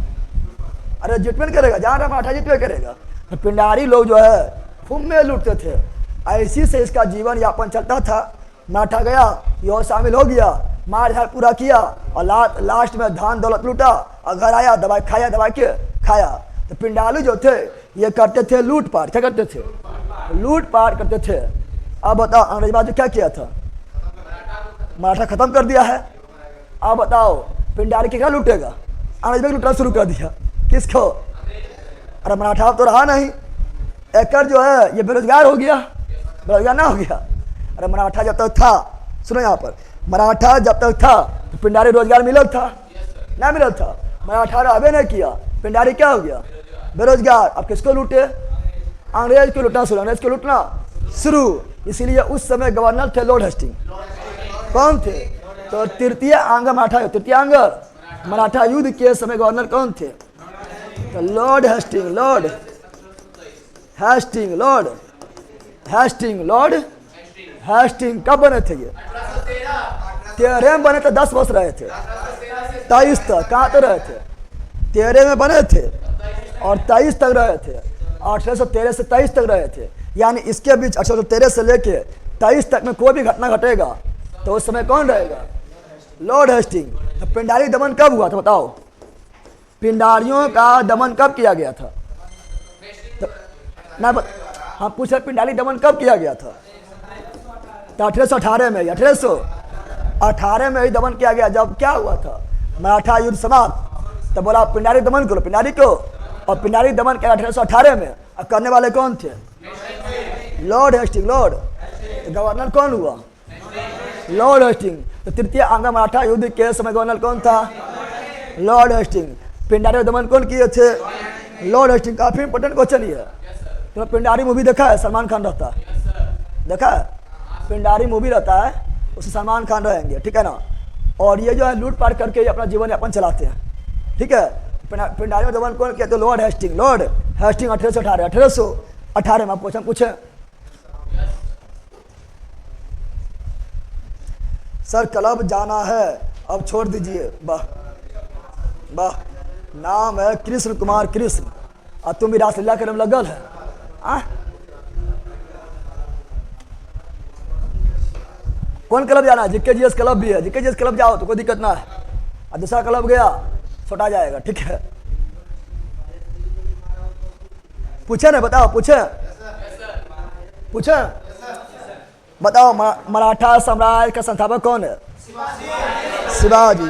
अरे जितमें करेगा, जहाँ रहा मराठा जितमें करेगा। तो पिंडारी लोग जो है खुम्बे लूटते थे। ऐसी से इसका जीवन यापन चलता था। मराठा गया, यो शामिल हो गया, मार धार पूरा किया और लास्ट में धान दौलत लूटा और घर आया, दवाई खाया। तो पिंडारी जो थे ये करते थे लूटपाट। क्या करते थे? लूटपाट करते थे। अब बताओ अंग्रेज बाजू क्या किया था? मराठा खत्म कर दिया है। अब बताओ पिंडारी के क्या लूटेगा? अंग्रेज में लूटना शुरू कर दिया। किसको? अरे मराठा तो रहा नहीं, एकड़ जो है ये बेरोजगार हो गया, बेरोजगार ना हो गया। अरे मराठा जब तक था, सुनो यहाँ पर, मराठा जब तक था तो पिंडारी रोजगार मिलल था ना? मिलल था। मराठा रहबे नहीं किया, पिंडारी क्या हो गया? बेरोजगार। अब किसको लूटे? अंग्रेज को लूटना शुरू, अंग्रेज को लूटना शुरू। इसीलिए उस समय गवर्नर थे लॉर्ड हेस्टिंग। कौन थे? तो तृतीय अंग मराठा, तृतीय अंग मराठा युद्ध के समय गवर्नर कौन थे? तो लॉर्ड हेस्टिंग कब बने थे? ये 13 में बने थे, 10 वर्ष रहे थे। 23 तक कहाँ तक रहे थे? 13 में बने थे और 23 तक रहे थे। 1813 से 23 तक रहे थे। यानी इसके बीच 1813 से लेके 23 तक में कोई भी घटना घटेगा तो उस समय कौन रहेगा? Lord Hastings. तो पिंडारी दमन कब हुआ था बताओ? पिंडारियों का दमन कब किया गया था? तो हम पूछ रहे पिंडारी दमन कब किया गया था? तो 1818 में, 1818 में ही दमन किया गया। जब क्या हुआ था? मराठा युद्ध समाप्त। तो बोला पिंडारी दमन करो, पिंडारी को। और पिंडारी दमन किया 1818 में। और करने वाले कौन थे? Lord Hastings. तो गवर्नर कौन हुआ? Lord Hastings. तो तृतीय अंग मराठा युद्ध के समय गवर्नर कौन था? Lord Hasting. पिंडारी दमन कौन किए थे? Lord Hastings. काफी इंपोर्टेंट क्वेश्चन ये है। तो पिंडारी मूवी देखा है? सलमान खान रहता है, देखा है? पिंडारी मूवी रहता है, उसमें सलमान खान रहेंगे, ठीक है ना। और ये जो है लूटपाट करके अपना जीवन यापन चलाते हैं, ठीक है। पिंडारी में दमन कौन किया? तो लॉर्ड हेस्टिंग। 1818 में। आप क्वेश्चन पूछे सर क्लब जाना है, अब छोड़ दीजिए। वाह वाह। नाम है कृष्ण कुमार कृष्ण और तुम भी रासलीला के नाम लगल है। कौन क्लब जाना है? जीके जीएस क्लब भी है। जीके जीएस क्लब जाओ तो कोई दिक्कत ना है। और दूसरा क्लब गया छोटा जाएगा, ठीक है। पूछे ना, बताओ, पूछे बताओ। मराठा साम्राज्य का संस्थापक कौन है? शिवाजी।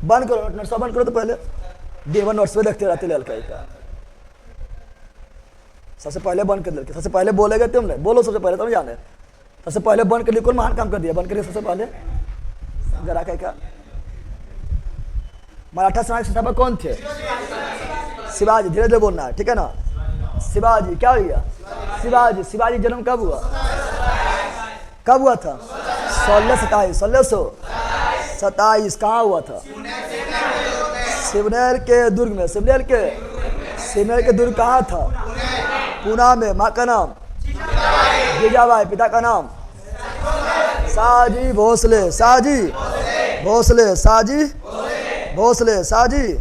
बंद करो नोट्स, बंद करो। तो पहले D1 नोट्स में देखते रहते लड़का का। सबसे पहले बंद कर लड़के, सबसे पहले बोलेगा तुम नहीं बोलो, सबसे पहले तुम जाने। सबसे पहले बंद कर लिया, कौन महान काम कर दिया? बंद करिए सबसे पहले जरा क्या। मराठा सेना के संस्थापक कौन थे? शिवाजी। धीरे धीरे बोलना है, ठीक है ना। शिवाजी क्या हुआ? शिवाजी। शिवाजी जन्म कब हुआ? कब हुआ था? 1627 कहाँ हुआ था? सिवनेर के दुर्ग में। सिवनेर के दुर्ग कहाँ था? पूना में। माँ का नाम? जीजाबाई। पिता का नाम? साजी भोसले। साजी भोसले। साजी भोसले। साजी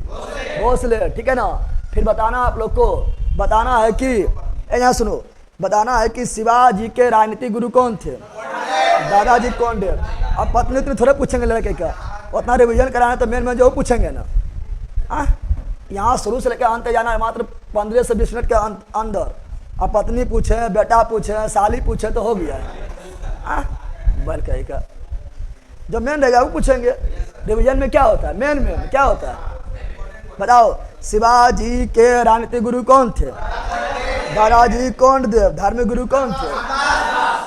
भोसले, ठीक है ना। फिर बताना आप लोग को, बताना है कि यहाँ सुनो, बताना है कि शिवाजी के राजनीतिक गुरु कौन थे? दादाजी कौन थे? अब पत्नी उतनी थोड़े पूछेंगे लड़के का, उतना रिवीजन कराना तो मेन जो पूछेंगे ना। यहाँ शुरू से लेकर अंत जाना है मात्र 15 से 20 मिनट के अंदर। अब पत्नी पूछे, बेटा पूछे, साली पूछे तो हो गया है। बल कहीं का जो मेन रहेगा वो पूछेंगे। रिवीजन में क्या होता है? मेन क्या होता है बताओ? शिवाजी के राजनीतिक गुरु कौन थे? दादाजी कौन देव। धार्मिक गुरु कौन थे?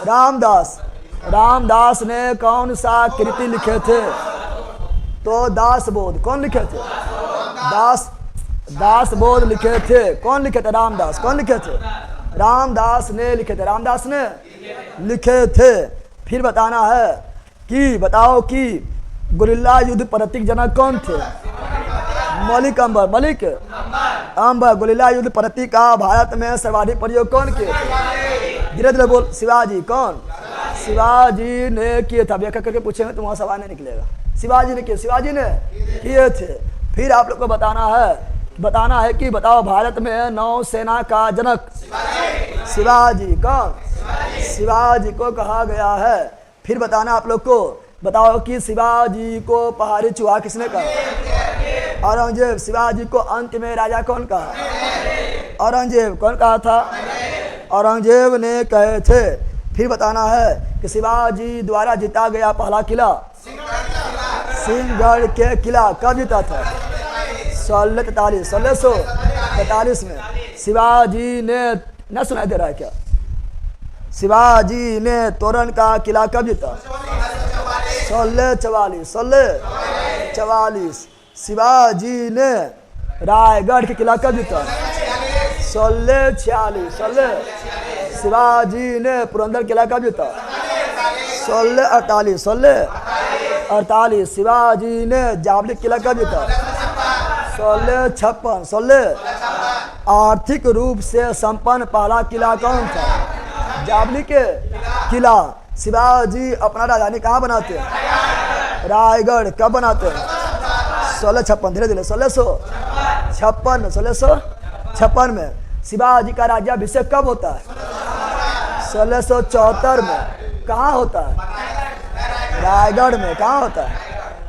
रामदास। रामदास ने कौन सा कृति लिखे थे? तो दासबोध। कौन लिखे थे? दासबोध लिखे थे। कौन लिखे थे? रामदास। कौन लिखे थे? रामदास ने लिखे थे। रामदास ने लिखे थे। फिर बताना है कि बताओ कि गुरिल्ला युद्ध प्रतीक जनक कौन थे? मलिक अंबर। मलिक अंबर। गुरिल्ला युद्ध प्रतीक का भारत में सर्वाधिक प्रयोग कौन किए? धीरे धीरे बोल। शिवाजी। कौन? शिवाजी ने किए थे। व्याख्या करके पूछेंगे तो वहाँ सवाल नहीं निकलेगा। शिवाजी ने किए। शिवाजी ने किए थे। फिर आप लोग को बताना है कि बताओ भारत में नौसेना का जनक शिवाजी। कौन? शिवाजी को कहा गया है। फिर बताना आप लोग को, बताओ कि शिवाजी को पहाड़ी चूहा किसने कहा? औरंगजेब। शिवाजी को अंत में राजा कौन कहा? औरंगजेब। कौन कहा था? औरंगजेब ने कहे थे। फिर बताना है कि शिवाजी द्वारा जीता गया पहला किला सिंहगढ़ के किला कब जीता था? 1643 में। शिवाजी ने न सुनाई दे रहा है क्या? शिवाजी ने तोरण का किला कब जीता? 1644। शिवाजी ने रायगढ़ के किला कब जीता? 1646। शिवाजी ने पुरंदर किला कब जीता? 1648। शिवाजी ने जावली किला कब जीता? 1656। आर्थिक रूप से संपन्न पहला किला कौन था? जावली के किला। शिवाजी अपना राजधानी कहाँ बनाते हैं? रायगढ़। कब बनाते हैं? 1656। धीरे धीरे 1656 में। शिवाजी का राज्याभिषेक कब होता है? 1674 में। कहाँ होता है? रायगढ़ में। कहाँ होता है?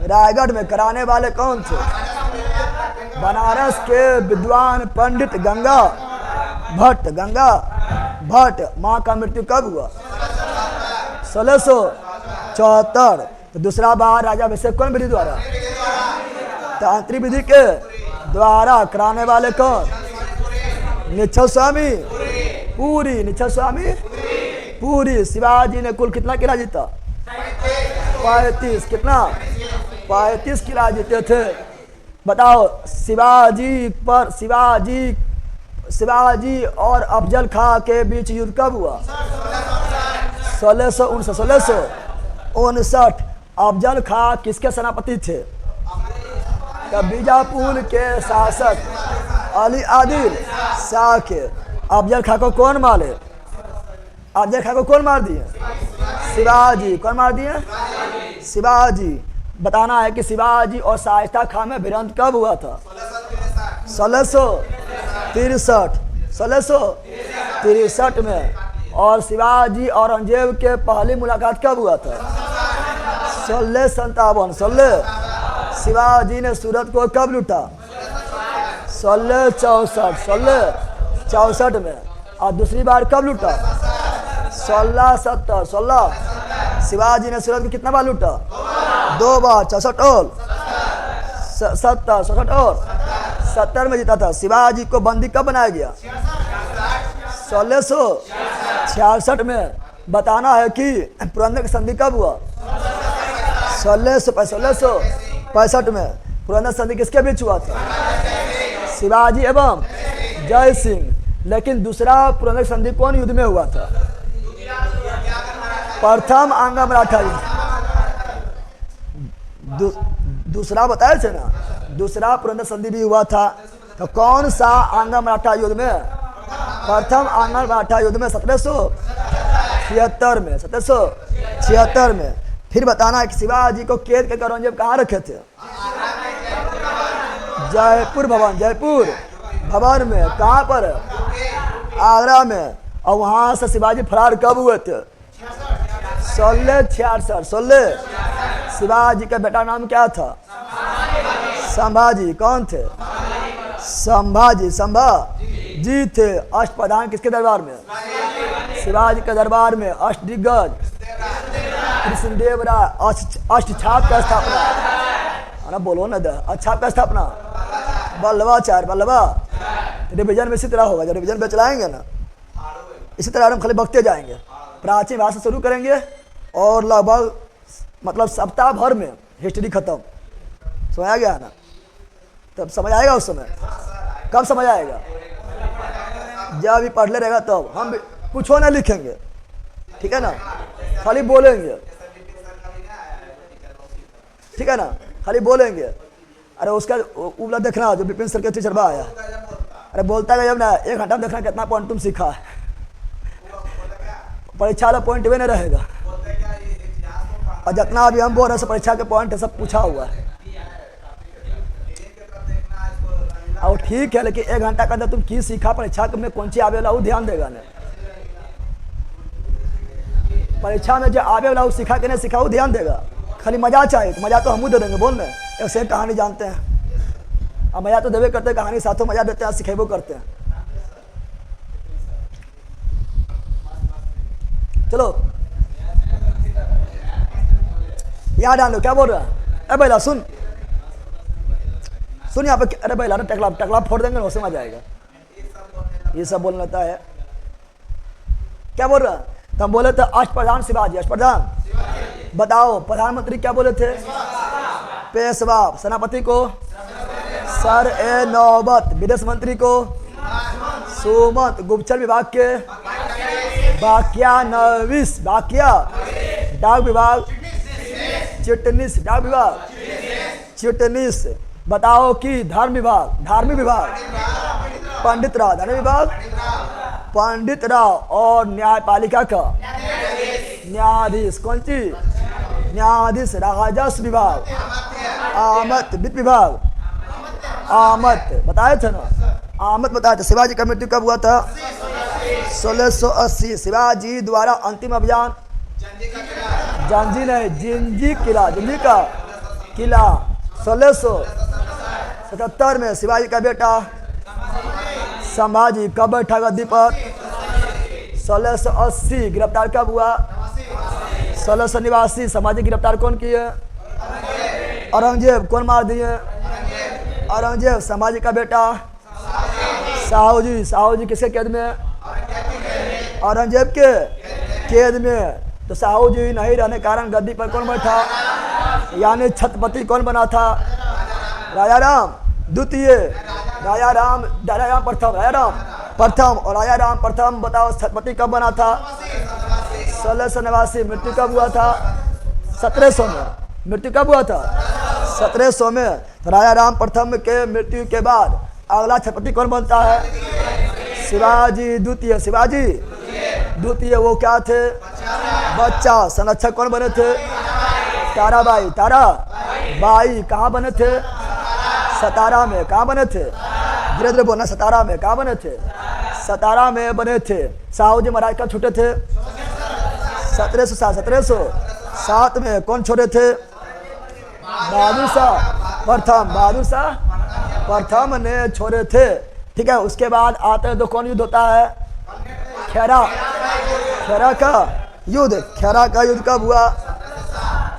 रायगढ़ में। कराने वाले कौन थे? बनारस के विद्वान पंडित गंगा भट्ट। माँ का मृत्यु कब हुआ? 1674। तो दूसरा बार राज्याभिषेक कौन विधि द्वारा? तांत्रिक विधि के द्वारा। कराने वाले कौन? निश्चल स्वामी पुरी। निश्चल स्वामी पुरी। शिवाजी ने कुल कितना किला जीता? 35। कितना? 35 किला जीते थे। बताओ शिवाजी और अफजल खां के बीच युद्ध कब हुआ? 1659। अफजल खां किसके सेनापति थे? बीजापुर के शासक अली आदिल शाह के। अफजल खां को कौन मारे? अफजल खां को कौन मार दिए? शिवाजी। कौन मार दिए? शिवाजी। बताना है कि शिवाजी और शाइस्ता खां में भिड़ंत कब हुआ था? 1663 में। और शिवाजी औरंगजेब के पहली मुलाकात कब हुआ था? 1657। शिवाजी ने सूरत को कब लूटा? 1664 में। और दूसरी बार कब लूटा? 1670। शिवाजी ने सूरत को कितना बार लूटा? 2 बार। 64 और 70 में जीता था। शिवाजी को बंदी कब बनाया गया? 1666 में। बताना है कि पुरंदर की संधि कब हुआ? 1665 में। पुरंदर संधि किसके बीच हुआ था? शिवाजी एवं जय सिंह। लेकिन दूसरा पुरंदर संधि कौन युद्ध में हुआ था? प्रथम आंगा मराठा युद्ध। दूसरा बताया थे ना, दूसरा पुरंदर संधि भी हुआ था। तो कौन सा आंगा मराठा युद्ध में? प्रथम आंगा मराठा युद्ध में 1776 में, 1776 में। फिर बताना है कि शिवाजी को कैद करके औरंगजेब कहाँ रखे थे? जयपुर भवन, जयपुर भवन में। कहाँ पर? आगरा में। और वहां से शिवाजी फरार कब हुए थे? 1666। शिवाजी का बेटा नाम क्या था? संभाजी। कौन थे? संभाजी। संभाजी थे। अष्टप्रधान किसके दरबार में? शिवाजी के दरबार में। अष्टदिग्गज कृष्णदेव राय, अष्टछाप का स्थापना, अरे बोलो ना, अष्टछाप का स्थापना वल्लभाचार्य, वल्लभा। रिविजन में इसी तरह होगा, जब रिविजन पे चलाएंगे ना इसी तरह हम खाली बकते जाएंगे। प्राचीन भाषा शुरू करेंगे और लगभग मतलब सप्ताह भर में हिस्ट्री खत्म। समझ आ गया ना? तब समझ आएगा उस समय। कब समझ आएगा? जब भी पढ़ ले रहेगा तब। हम भी कुछ ना लिखेंगे, ठीक है ना, खाली बोलेंगे, ठीक है ना, खाली बोलेंगे। अरे उसका उबला देखना जो विपिन सर के टीचर बा आया, अरे बोलता है जब ना 1 घंटा में देखना कितना पॉइंट तुम सीखा है। परीक्षा वाला पॉइंट भी नहीं रहेगा, और जितना अभी हम बोल रहे हैं परीक्षा के पॉइंट है सब पूछा हुआ है। और ठीक है, लेकिन 1 घंटा के अंदर तुम की सीखा, परीक्षा में कौन सी आवे वाला वो ध्यान देगा ना। परीक्षा में जो आवे वाला वो सीखा कि नहीं सीखा वो ध्यान देगा। खाली मजा चाहिए तो मजा तो हम दे देंगे, बोल रहे हैं। ऐसे कहानी जानते हैं, अब मजा तो देवे करते हैं, कहानी साथों मजा देते हैं, सिखेबो करते हैं। चलो याद आनो, क्या बोल रहा है? अरे बैला सुन यहाँ पे। अरे बैला ना टकला फोड़ देंगे ना, उससे मजा आएगा। ये सब बोलना था है। क्या बोल रहा है? तो हम बोले थे अष्टप्रधान शिवाजी। अष्टप्रधान बताओ, प्रधानमंत्री क्या बोले थे? पेशवा। सेनापति को सर ए नौबत। विदेश मंत्री को सुमंत। गुप्तचर विभाग के बाकियानविस। बाकिया। डाक विभाग चिटनिस। डाक विभाग चिटनिस। बताओ कि धर्म विभाग, धार्मिक विभाग पंडित राव। धार्मिक विभाग पंडित राव। और न्यायपालिका का न्यायाधीश। कौन सी? न्यायाधीश। राजस्व विभाग आमद। वित्त विभाग आमद। बताए थे ना, आमद बताए थे। शिवाजी का मृत्यु कब हुआ था? 1680। शिवाजी द्वारा अंतिम अभियान जिंजी किला, जिंजी का किला 1677 में। शिवाजी का बेटा संभाजी कब बैठा गद्दी पर? 1680। गिरफ्तार कब हुआ? 1689। संभाजी गिरफ्तार कौन किए? औरंगजेब। कौन मार दिए? औरंगजेब। संभाजी का बेटा साहूजी। साहूजी किसके कैद में? औरंगजेब के कैद में। तो साहूजी नहीं रहने कारण गद्दी पर कौन बैठा? यानी छत्रपति कौन बना था? राजा राम द्वितीय। राजा राम प्रथम। राजा राम प्रथम। और राजा राम प्रथम बताओ छत्रपति कब बना था? 1689। मृत्यु कब हुआ था? 1700 में। मृत्यु कब हुआ था? 1700 में। तो राजा राम प्रथम के मृत्यु के बाद अगला छत्रपति कौन बनता है? शिवाजी द्वितीय। शिवाजी द्वितीय। वो क्या थे? बच्चा। संरक्षक कौन बने थे? ताराबाई। ताराबाई कहाँ बने थे? सतारा में। कहाँ बने थे? धीरे धीरे बोलना। सतारा में। कहाँ बने थे? सतारा में बने थे। साहूजी महाराज कब छूटे थे? 1707 में। कौन छोड़े थे? बहादुर शाह प्रथम। बहादुर शाह प्रथम ने छोड़े थे। ठीक है, उसके बाद आते हैं तो कौन युद्ध होता है? खेरा। खेरा का युद्ध। खेरा का युद्ध कब हुआ?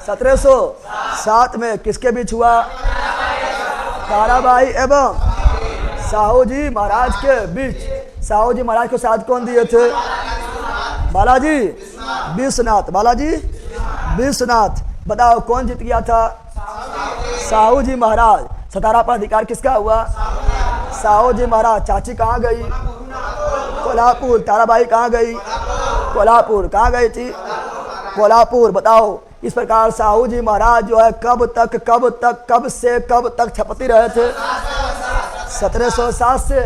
1707 में। किसके बीच हुआ? ताराबाई एवं साहूजी महाराज के बीच। साहूजी महाराज को साथ कौन दिए थे? बालाजी विश्वनाथ। बालाजी विश्वनाथ। बताओ कौन जीत गया था? साहूजी महाराज। सतारा पर अधिकार किसका हुआ? साहू जी महाराज। चाची कहाँ गई? कोल्हापुर। ताराबाई कहाँ गई? कोल्हापुर। कहाँ गई थी? कोल्हापुर। बताओ, इस प्रकार साहू जी महाराज जो है कब से कब तक छपति रहे थे? 1707 से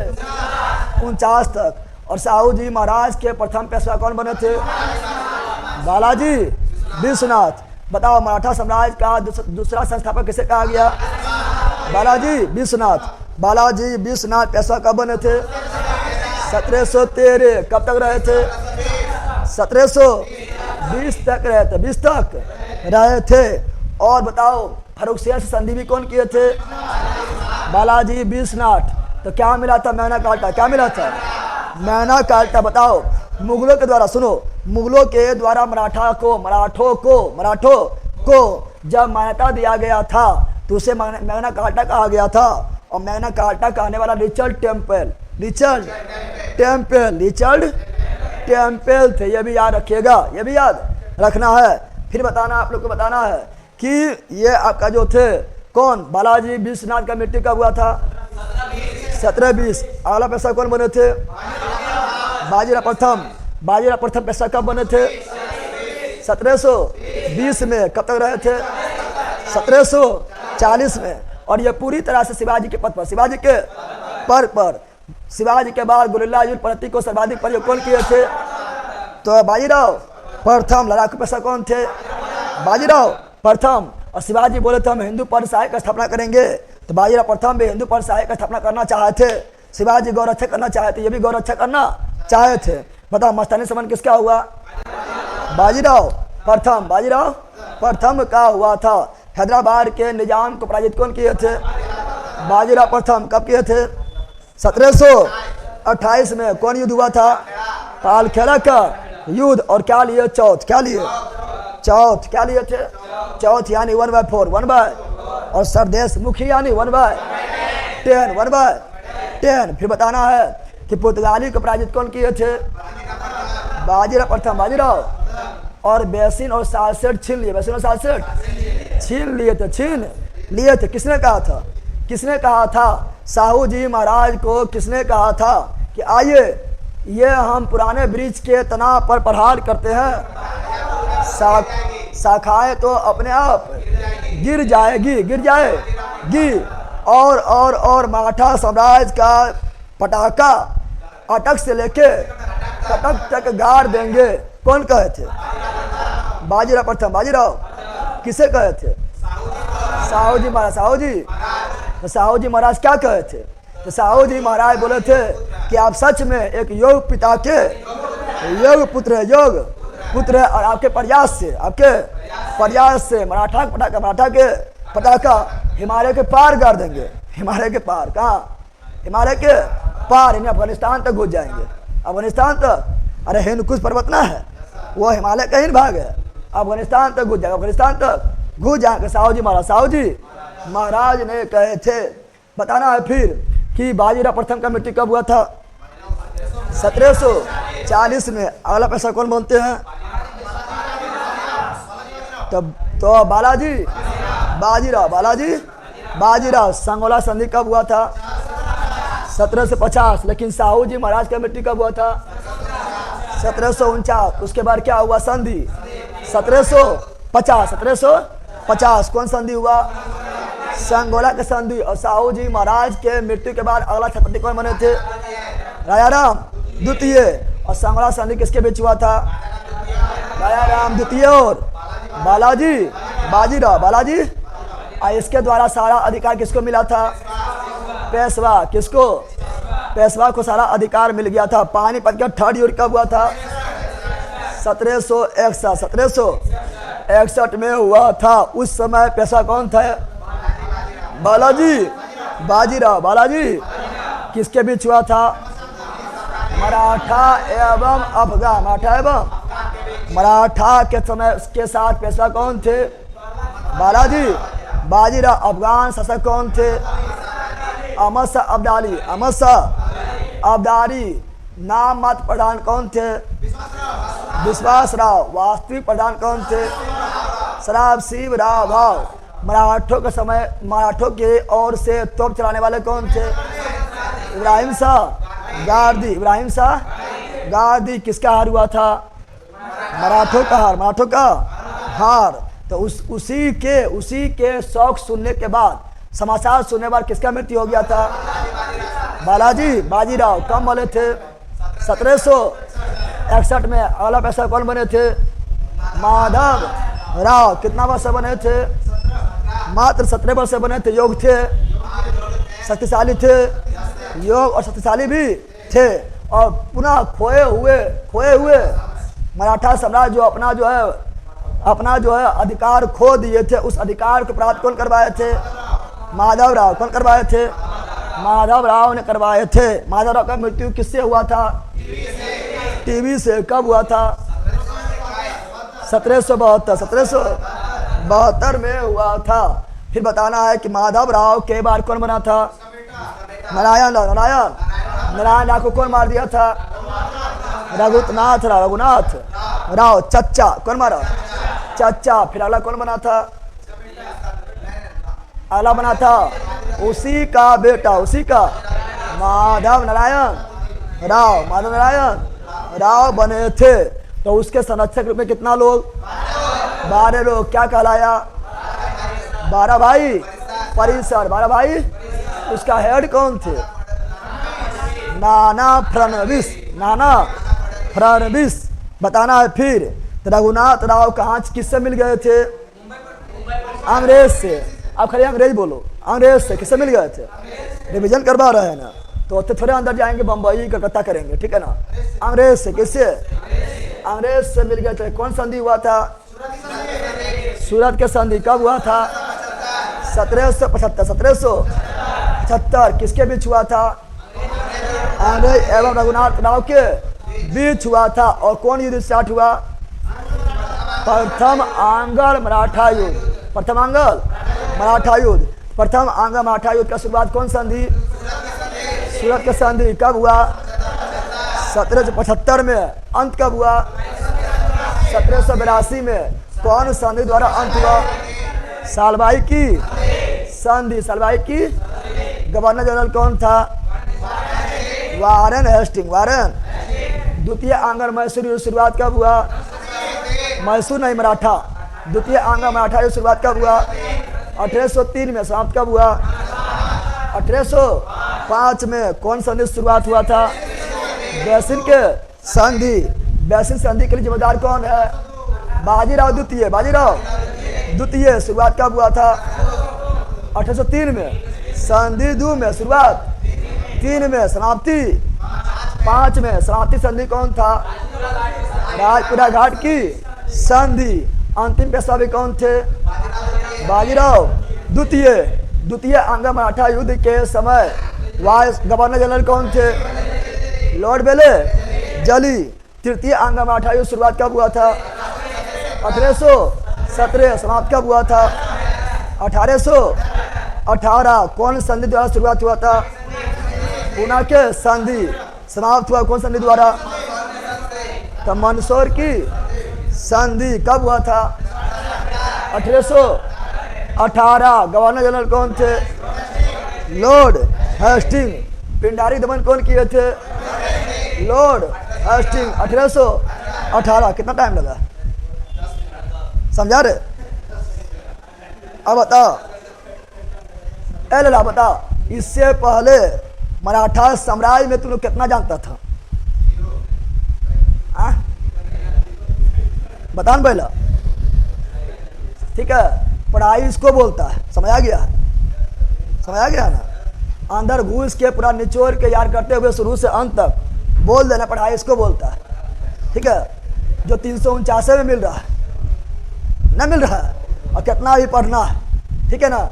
49 तक। और साहू जी महाराज के प्रथम पेशवा कौन बने थे? बालाजी विश्वनाथ। बताओ, मराठा साम्राज्य का दूसरा संस्थापक किसे कहा गया? बालाजी विश्वनाथ। बालाजी विश्वनाथ पेशवा कब बने थे? 1713। कब तक रहे थे? 1720 तक रहे थे। 20 तक रहे थे। और बताओ, फर्रुखसिंह से संधि भी कौन किए थे? बालाजी विश्वनाथ। तो क्या मिला था? मैना कार्टा। क्या मिला था? मैना कार्टा। बताओ, मुगलों के द्वारा, सुनो, मुगलों के द्वारा मराठों को जब मान्यता दिया गया था तो उसे मैना कार्टा कहा गया था। और मैना कार्टा कहने वाला रिचर्ड टेम्पल थे। ये भी याद रखिएगा, ये भी याद रखना है। फिर बताना, आप लोग को बताना है कि ये आपका जो थे कौन? बालाजी विश्वनाथ का मृत्यु कब हुआ था? 1720। अगला पैसा कौन बने थे? बाजीराव प्रथम पैसा कब बने थे? 1720 में। कब तक रहे थे? 1740 में। और ये पूरी तरह से शिवाजी के पद पर, शिवाजी के शिवाजी के बाद गुरिल्ला युद्ध पद्धति को सर्वाधिक प्रयोग कौन किए थे? तो बाजीराव प्रथम। लड़ाकू पैसा कौन थे? बाजीराव प्रथम। और शिवाजी बोले थे हम हिंदू पर सहाय का स्थापना करेंगे, तो बाजीराव प्रथम भी हिंदू पर सहाय का स्थापना करना चाहे थे। शिवाजी गौरक्षा करना चाहे थे, ये भी गौरक्षा करना चाहे थे। बताओ, मस्तानी संबंध किसका हुआ? बाजीराव प्रथम का हुआ था। हैदराबाद के निजाम को पराजित कौन किए थे? बाजीराव प्रथम। कब किए थे? 1728 में। कौन युद्ध हुआ था? पालखेड़ा का युद्ध। और क्या लिए? चौथ। क्या लिए? क्या लिए थे? चौथ यानी 1/4, 1/, और सरदेश मुखी यानी 1/10। फिर बताना है कि पुर्तगाली को पराजित कौन किए थे? बाजीराव प्रथम। बाजीराव। और बेसिन और सालसेट छीन लिए। छीन लिए थे। किसने कहा था? साहू जी महाराज को किसने कहा था कि आइए ये हम पुराने ब्रिज के तनाव पर प्रहार करते हैं, शाखाएं तो अपने आप गिर जाएगी। और मराठा साम्राज्य का पटाखा अटक से लेके कटक तक गाड़ देंगे। कौन कहे थे? बाजीराव प्रथम। बाजीराव किसे कहे थे? साहू जी महाराज। साहू जी महाराज क्या कहे थे? तो साहू जी महाराज बोले थे कि आप सच में एक योग पिता के योग पुत्र है, और आपके प्रयास से मराठा के पटाखा हिमालय के पार गाड़ देंगे। हिमालय के पार कहाँ? हिमालय के पार, यानी अफगानिस्तान तक घुस जाएंगे। अफगानिस्तान तक, अरे हिंदकुश पर्वत ना है, वो हिमालय का ही भाग है। अफगानिस्तान तक घुस जाएंगे। साहू जी महाराज ने कहे थे। बताना है फिर कि बाजीराव प्रथम का मृत्यु कब हुआ था? 1740 में। अगला पैसा कौन बनते हैं? तो बाजीराव। संगोला संधि कब हुआ था? 1750। लेकिन साहू जी महाराज का मृत्यु कब हुआ था? 1749। उसके बाद क्या हुआ? संधि 1750। कौन संधि हुआ? संगोला का संधि। और साहू जी महाराज के मृत्यु के बाद अगला छत्रपति कौन बने थे? राजाराम द्वितीय। और संगोला संधि किसके बीच हुआ था? राजाराम द्वितीय और बालाजी। और इसके द्वारा सारा अधिकार किसको मिला था? पेशवा। किसको? पेशवा को सारा अधिकार मिल गया था। पानीपत का थर्ड युद्ध कब हुआ था? 1761 में हुआ था। उस समय पेशवा कौन था? बालाजी। किसके बीच हुआ था? मराठा एवं अफगान। मराठा के समय के साथ पेशवा कौन थे? बाजीराव। अफगान शासक कौन थे? अहमद शाह अब्दाली। नाम मात्र प्रधान कौन थे? विश्वास राव। वास्तविक प्रधान कौन थे? सराब शिव राव भाव। मराठों के समय मराठों के ओर से तोप चलाने वाले कौन थे? इब्राहिम शाह गारदी। इब्राहिम शाह गारदी। किसका हार हुआ था? मराठों का हार। मराठों का हार। तो उसी के शौक सुनने के बाद, समाचार सुनने के बाद किसका मृत्यु हो गया था? बालाजी बाजीराव। कम बोले थे? 1761 में। अगला पैसा कौन बने थे? माधव राव। कितना वर्ष बने थे? मात्र 17 वर्ष बने थे। योग थे, शक्तिशाली थे, योग और शक्तिशाली भी थे। और पुनः खोए हुए मराठा साम्राज्य जो अपना जो है अधिकार खो दिए थे, उस अधिकार को प्राप्त कौन करवाए थे? माधव राव। कौन करवाए थे? माधव राव ने करवाए थे। माधव राव का मृत्यु किससे हुआ था? टीबी से। कब हुआ था? 1772 में हुआ था। फिर बताना है कि माधव राव के बाद कौन बना था? नारायण राव को कौन मार दिया था? रघुनाथ राव चच्चा। कौन मारा? चच्चा। फिर अगला कौन बना था? अगला बना था उसी का बेटा, उसी का माधव नारायण राव बने थे। तो उसके संरक्षक रूप में कितना लोग? 12 लोग। क्या कहलाया? 12 भाई परिसर। 12 भाई। उसका हेड कौन थे? नाना फडणवीस। बताना है फिर। तो रघुनाथ राव कहाँ किससे मिल गए थे? अंग्रेज से। आप खाली अंग्रेज बोलो। अंग्रेज से। किससे मिल गए थे? रिविजन करवा रहे हैं ना, तो थोड़े अंदर जाएंगे, बम्बई कलकत्ता करेंगे, ठीक है ना। अंग्रेज से। किससे? अंग्रेज से मिल गए थे। कौन संधि हुआ था? सूरत के संधि। कब हुआ था? 1775। किसके बीच हुआ था? अंग्रेज एवं रघुनाथ राव के बीच हुआ था। और कौन युद्ध स्टार्ट हुआ? प्रथम आंग्ल मराठा युद्ध। प्रथम आंग्ल मराठा युद्ध का शुरुआत कौन संधि? सूरत के संधि। कब हुआ? 1775 में। अंत कब हुआ? 1782 में। कौन संधि द्वारा अंत हुआ? सालबाई की संधि। सालबाई की। गवर्नर जनरल कौन था? Warren Hastings. द्वितीय आंग्ल मैसूर युद्ध शुरुआत कब हुआ? मैसूर नहीं, मराठा। द्वितीय आंग्ल मराठा युद्ध शुरुआत कब हुआ? 1803 में। समाप्त कब हुआ? 1805 में। कौन संधि शुरुआत हुआ था? बैसिन के संधि। बैसिन संधि के लिए जिम्मेदार कौन है? बाजीराव द्वितीय। शुरुआत कब हुआ था? 1803 में। संधि 2 में। शुरुआत 3 में। समाप्ति 5 में। समाप्ति संधि कौन था? राजपुरा घाट की संधि। अंतिम पेशवा भी कौन थे? बाजीराव द्वितीय आंग्ल मराठा युद्ध के समय वाइस गवर्नर जनरल कौन थे? लॉर्ड बेले जली। तृतीय आंग्ल मराठा युद्ध शुरुआत कब हुआ था? 1817। समाप्त कब हुआ था? 1818। कौन संधि द्वारा शुरुआत हुआ था? पूना के संधि। समाप्त हुआ कौन संधि द्वारा? तो मंदसौर की संधि। कब हुआ था? 1818। गवर्नर जनरल कौन थे? Lord Hasting. पिंडारी दमन कौन किए थे? Lord Hastings. 1818। कितना टाइम लगा? समझा रहे? अब बताओ बता, इससे पहले मराठा साम्राज्य में तुम लोग कितना जानता था? बता न पहला। ठीक है, पढ़ाई इसको बोलता है। समझ आ गया ना? अंदर घुस के पूरा निचोड़ के याद करते हुए शुरू से अंत तक बोल देना, पढ़ाई इसको बोलता है। ठीक है, जो 349 में मिल रहा है ना, मिल रहा है, और कितना भी पढ़ना है। ठीक है ना?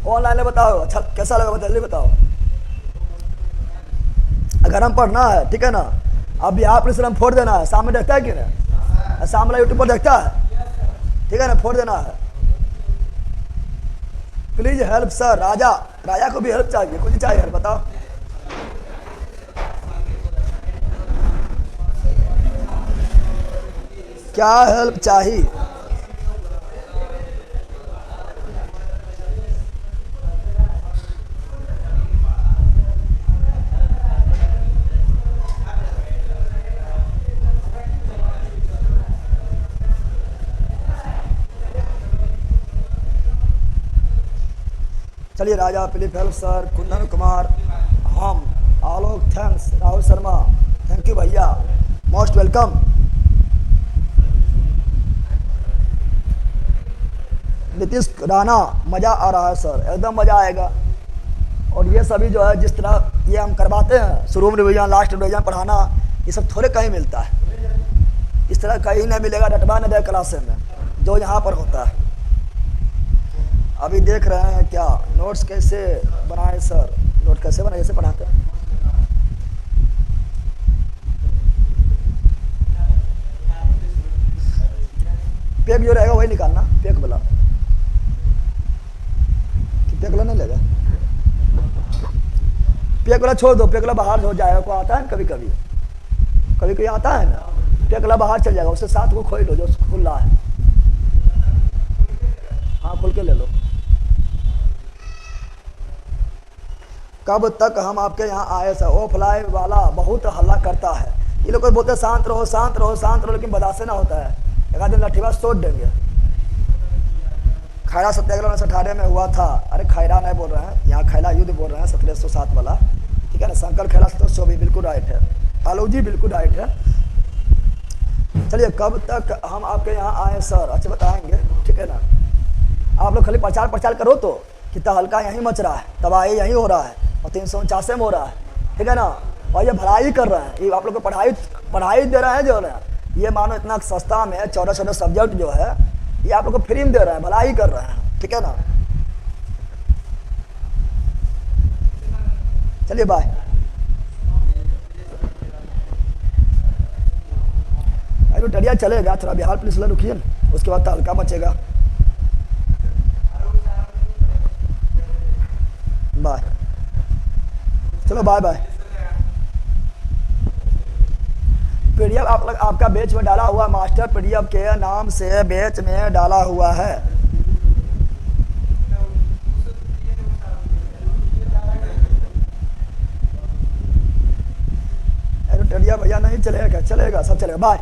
ऑनलाइन बताओ। अच्छा कैसा लगा? जल्दी बताओ। अगर हम पढ़ना है, ठीक है ना, अब यहाँ पर हम फोड़ देना है। सामने देखता है कि ना? सामने यूट्यूब पर देखता है, ठीक है ना? फोड़ देना है। Please help sir. राजा को भी हेल्प चाहिए। कुछ चाहिए हेल्प? बताओ। क्या हेल्प चाहिए? चलिए Raja Philip help sir, Kundan Kumar, हम Alok, thanks Rahul Sharma, thank you भैया, मोस्ट वेलकम। नीतीश राणा, मज़ा आ रहा है सर, एकदम मज़ा आएगा। और ये सभी जो है जिस तरह ये हम करवाते हैं, शुरू में रिवीजन, लास्ट रिवीजन पढ़ाना, ये सब थोड़े कहीं मिलता है। इस तरह कहीं नहीं मिलेगा रटवा न दे क्लास में, जो यहाँ पर होता है। अभी देख रहे हैं क्या नोट्स कैसे बनाए सर, नोट कैसे बनाए, कैसे पढ़ाते हैं। पेक जो रहेगा वही निकालना, पेक वाला कि पेक वाला नहीं लेगा, पेक वाला छोड़ दो, पेक वाला बाहर हो जाएगा। को आता है ना कभी कभी, कभी कभी आता है ना, पेक वाला बाहर चल जाएगा, उससे साथ को खोल लो जो खुला है। हाँ खोल के ले लो। कब तक हम आपके यहाँ आए सर? ऑफलाइन वाला बहुत हल्ला करता है, ये लोग बोलते शांत रहो शांत रहो शांत रहो, लेकिन बर्दाश्त ना होता है। एक आध दिन लाठीवा सोच देंगे। खैरा सत्याग्रह 1918 में हुआ था। अरे खैरा नहीं बोल रहे हैं, यहाँ खैला युद्ध बोल रहे हैं, 1707 वाला, ठीक है ना। शंकर खैरा 1724 बिल्कुल राइट है, आलोक जी बिल्कुल राइट है। चलिए कब तक हम आपके यहाँ आए सर? अच्छा बताएंगे, ठीक है ना। आप लोग खाली प्रचार प्रचार करो तो कितना हल्का यहीं मच रहा है, तबाही यहीं हो रहा है, और 349 में हो रहा है, ठीक है ना। और ये भलाई कर रहे हैं, ये आप लोग को पढ़ाई दे रहे हैं जो है, ये मानो इतना सस्ता में 14 सब्जेक्ट जो है ये आप लोग को फ्री में दे रहे हैं, भलाई कर रहे हैं, ठीक है ना। चलिए बाय। अरे टरिया चलेगा, थोड़ा बिहार पुलिस वाला रुकिए ना, उसके बाद तो हल्का बचेगा। बाय, चलो बाय बाय। पीडीएफ आप लोग आपका बेच में डाला हुआ, मास्टर पीडीएफ के नाम से बेच में डाला हुआ है। अरे टरिया भैया नहीं चलेगा, चलेगा सब चलेगा, बाय।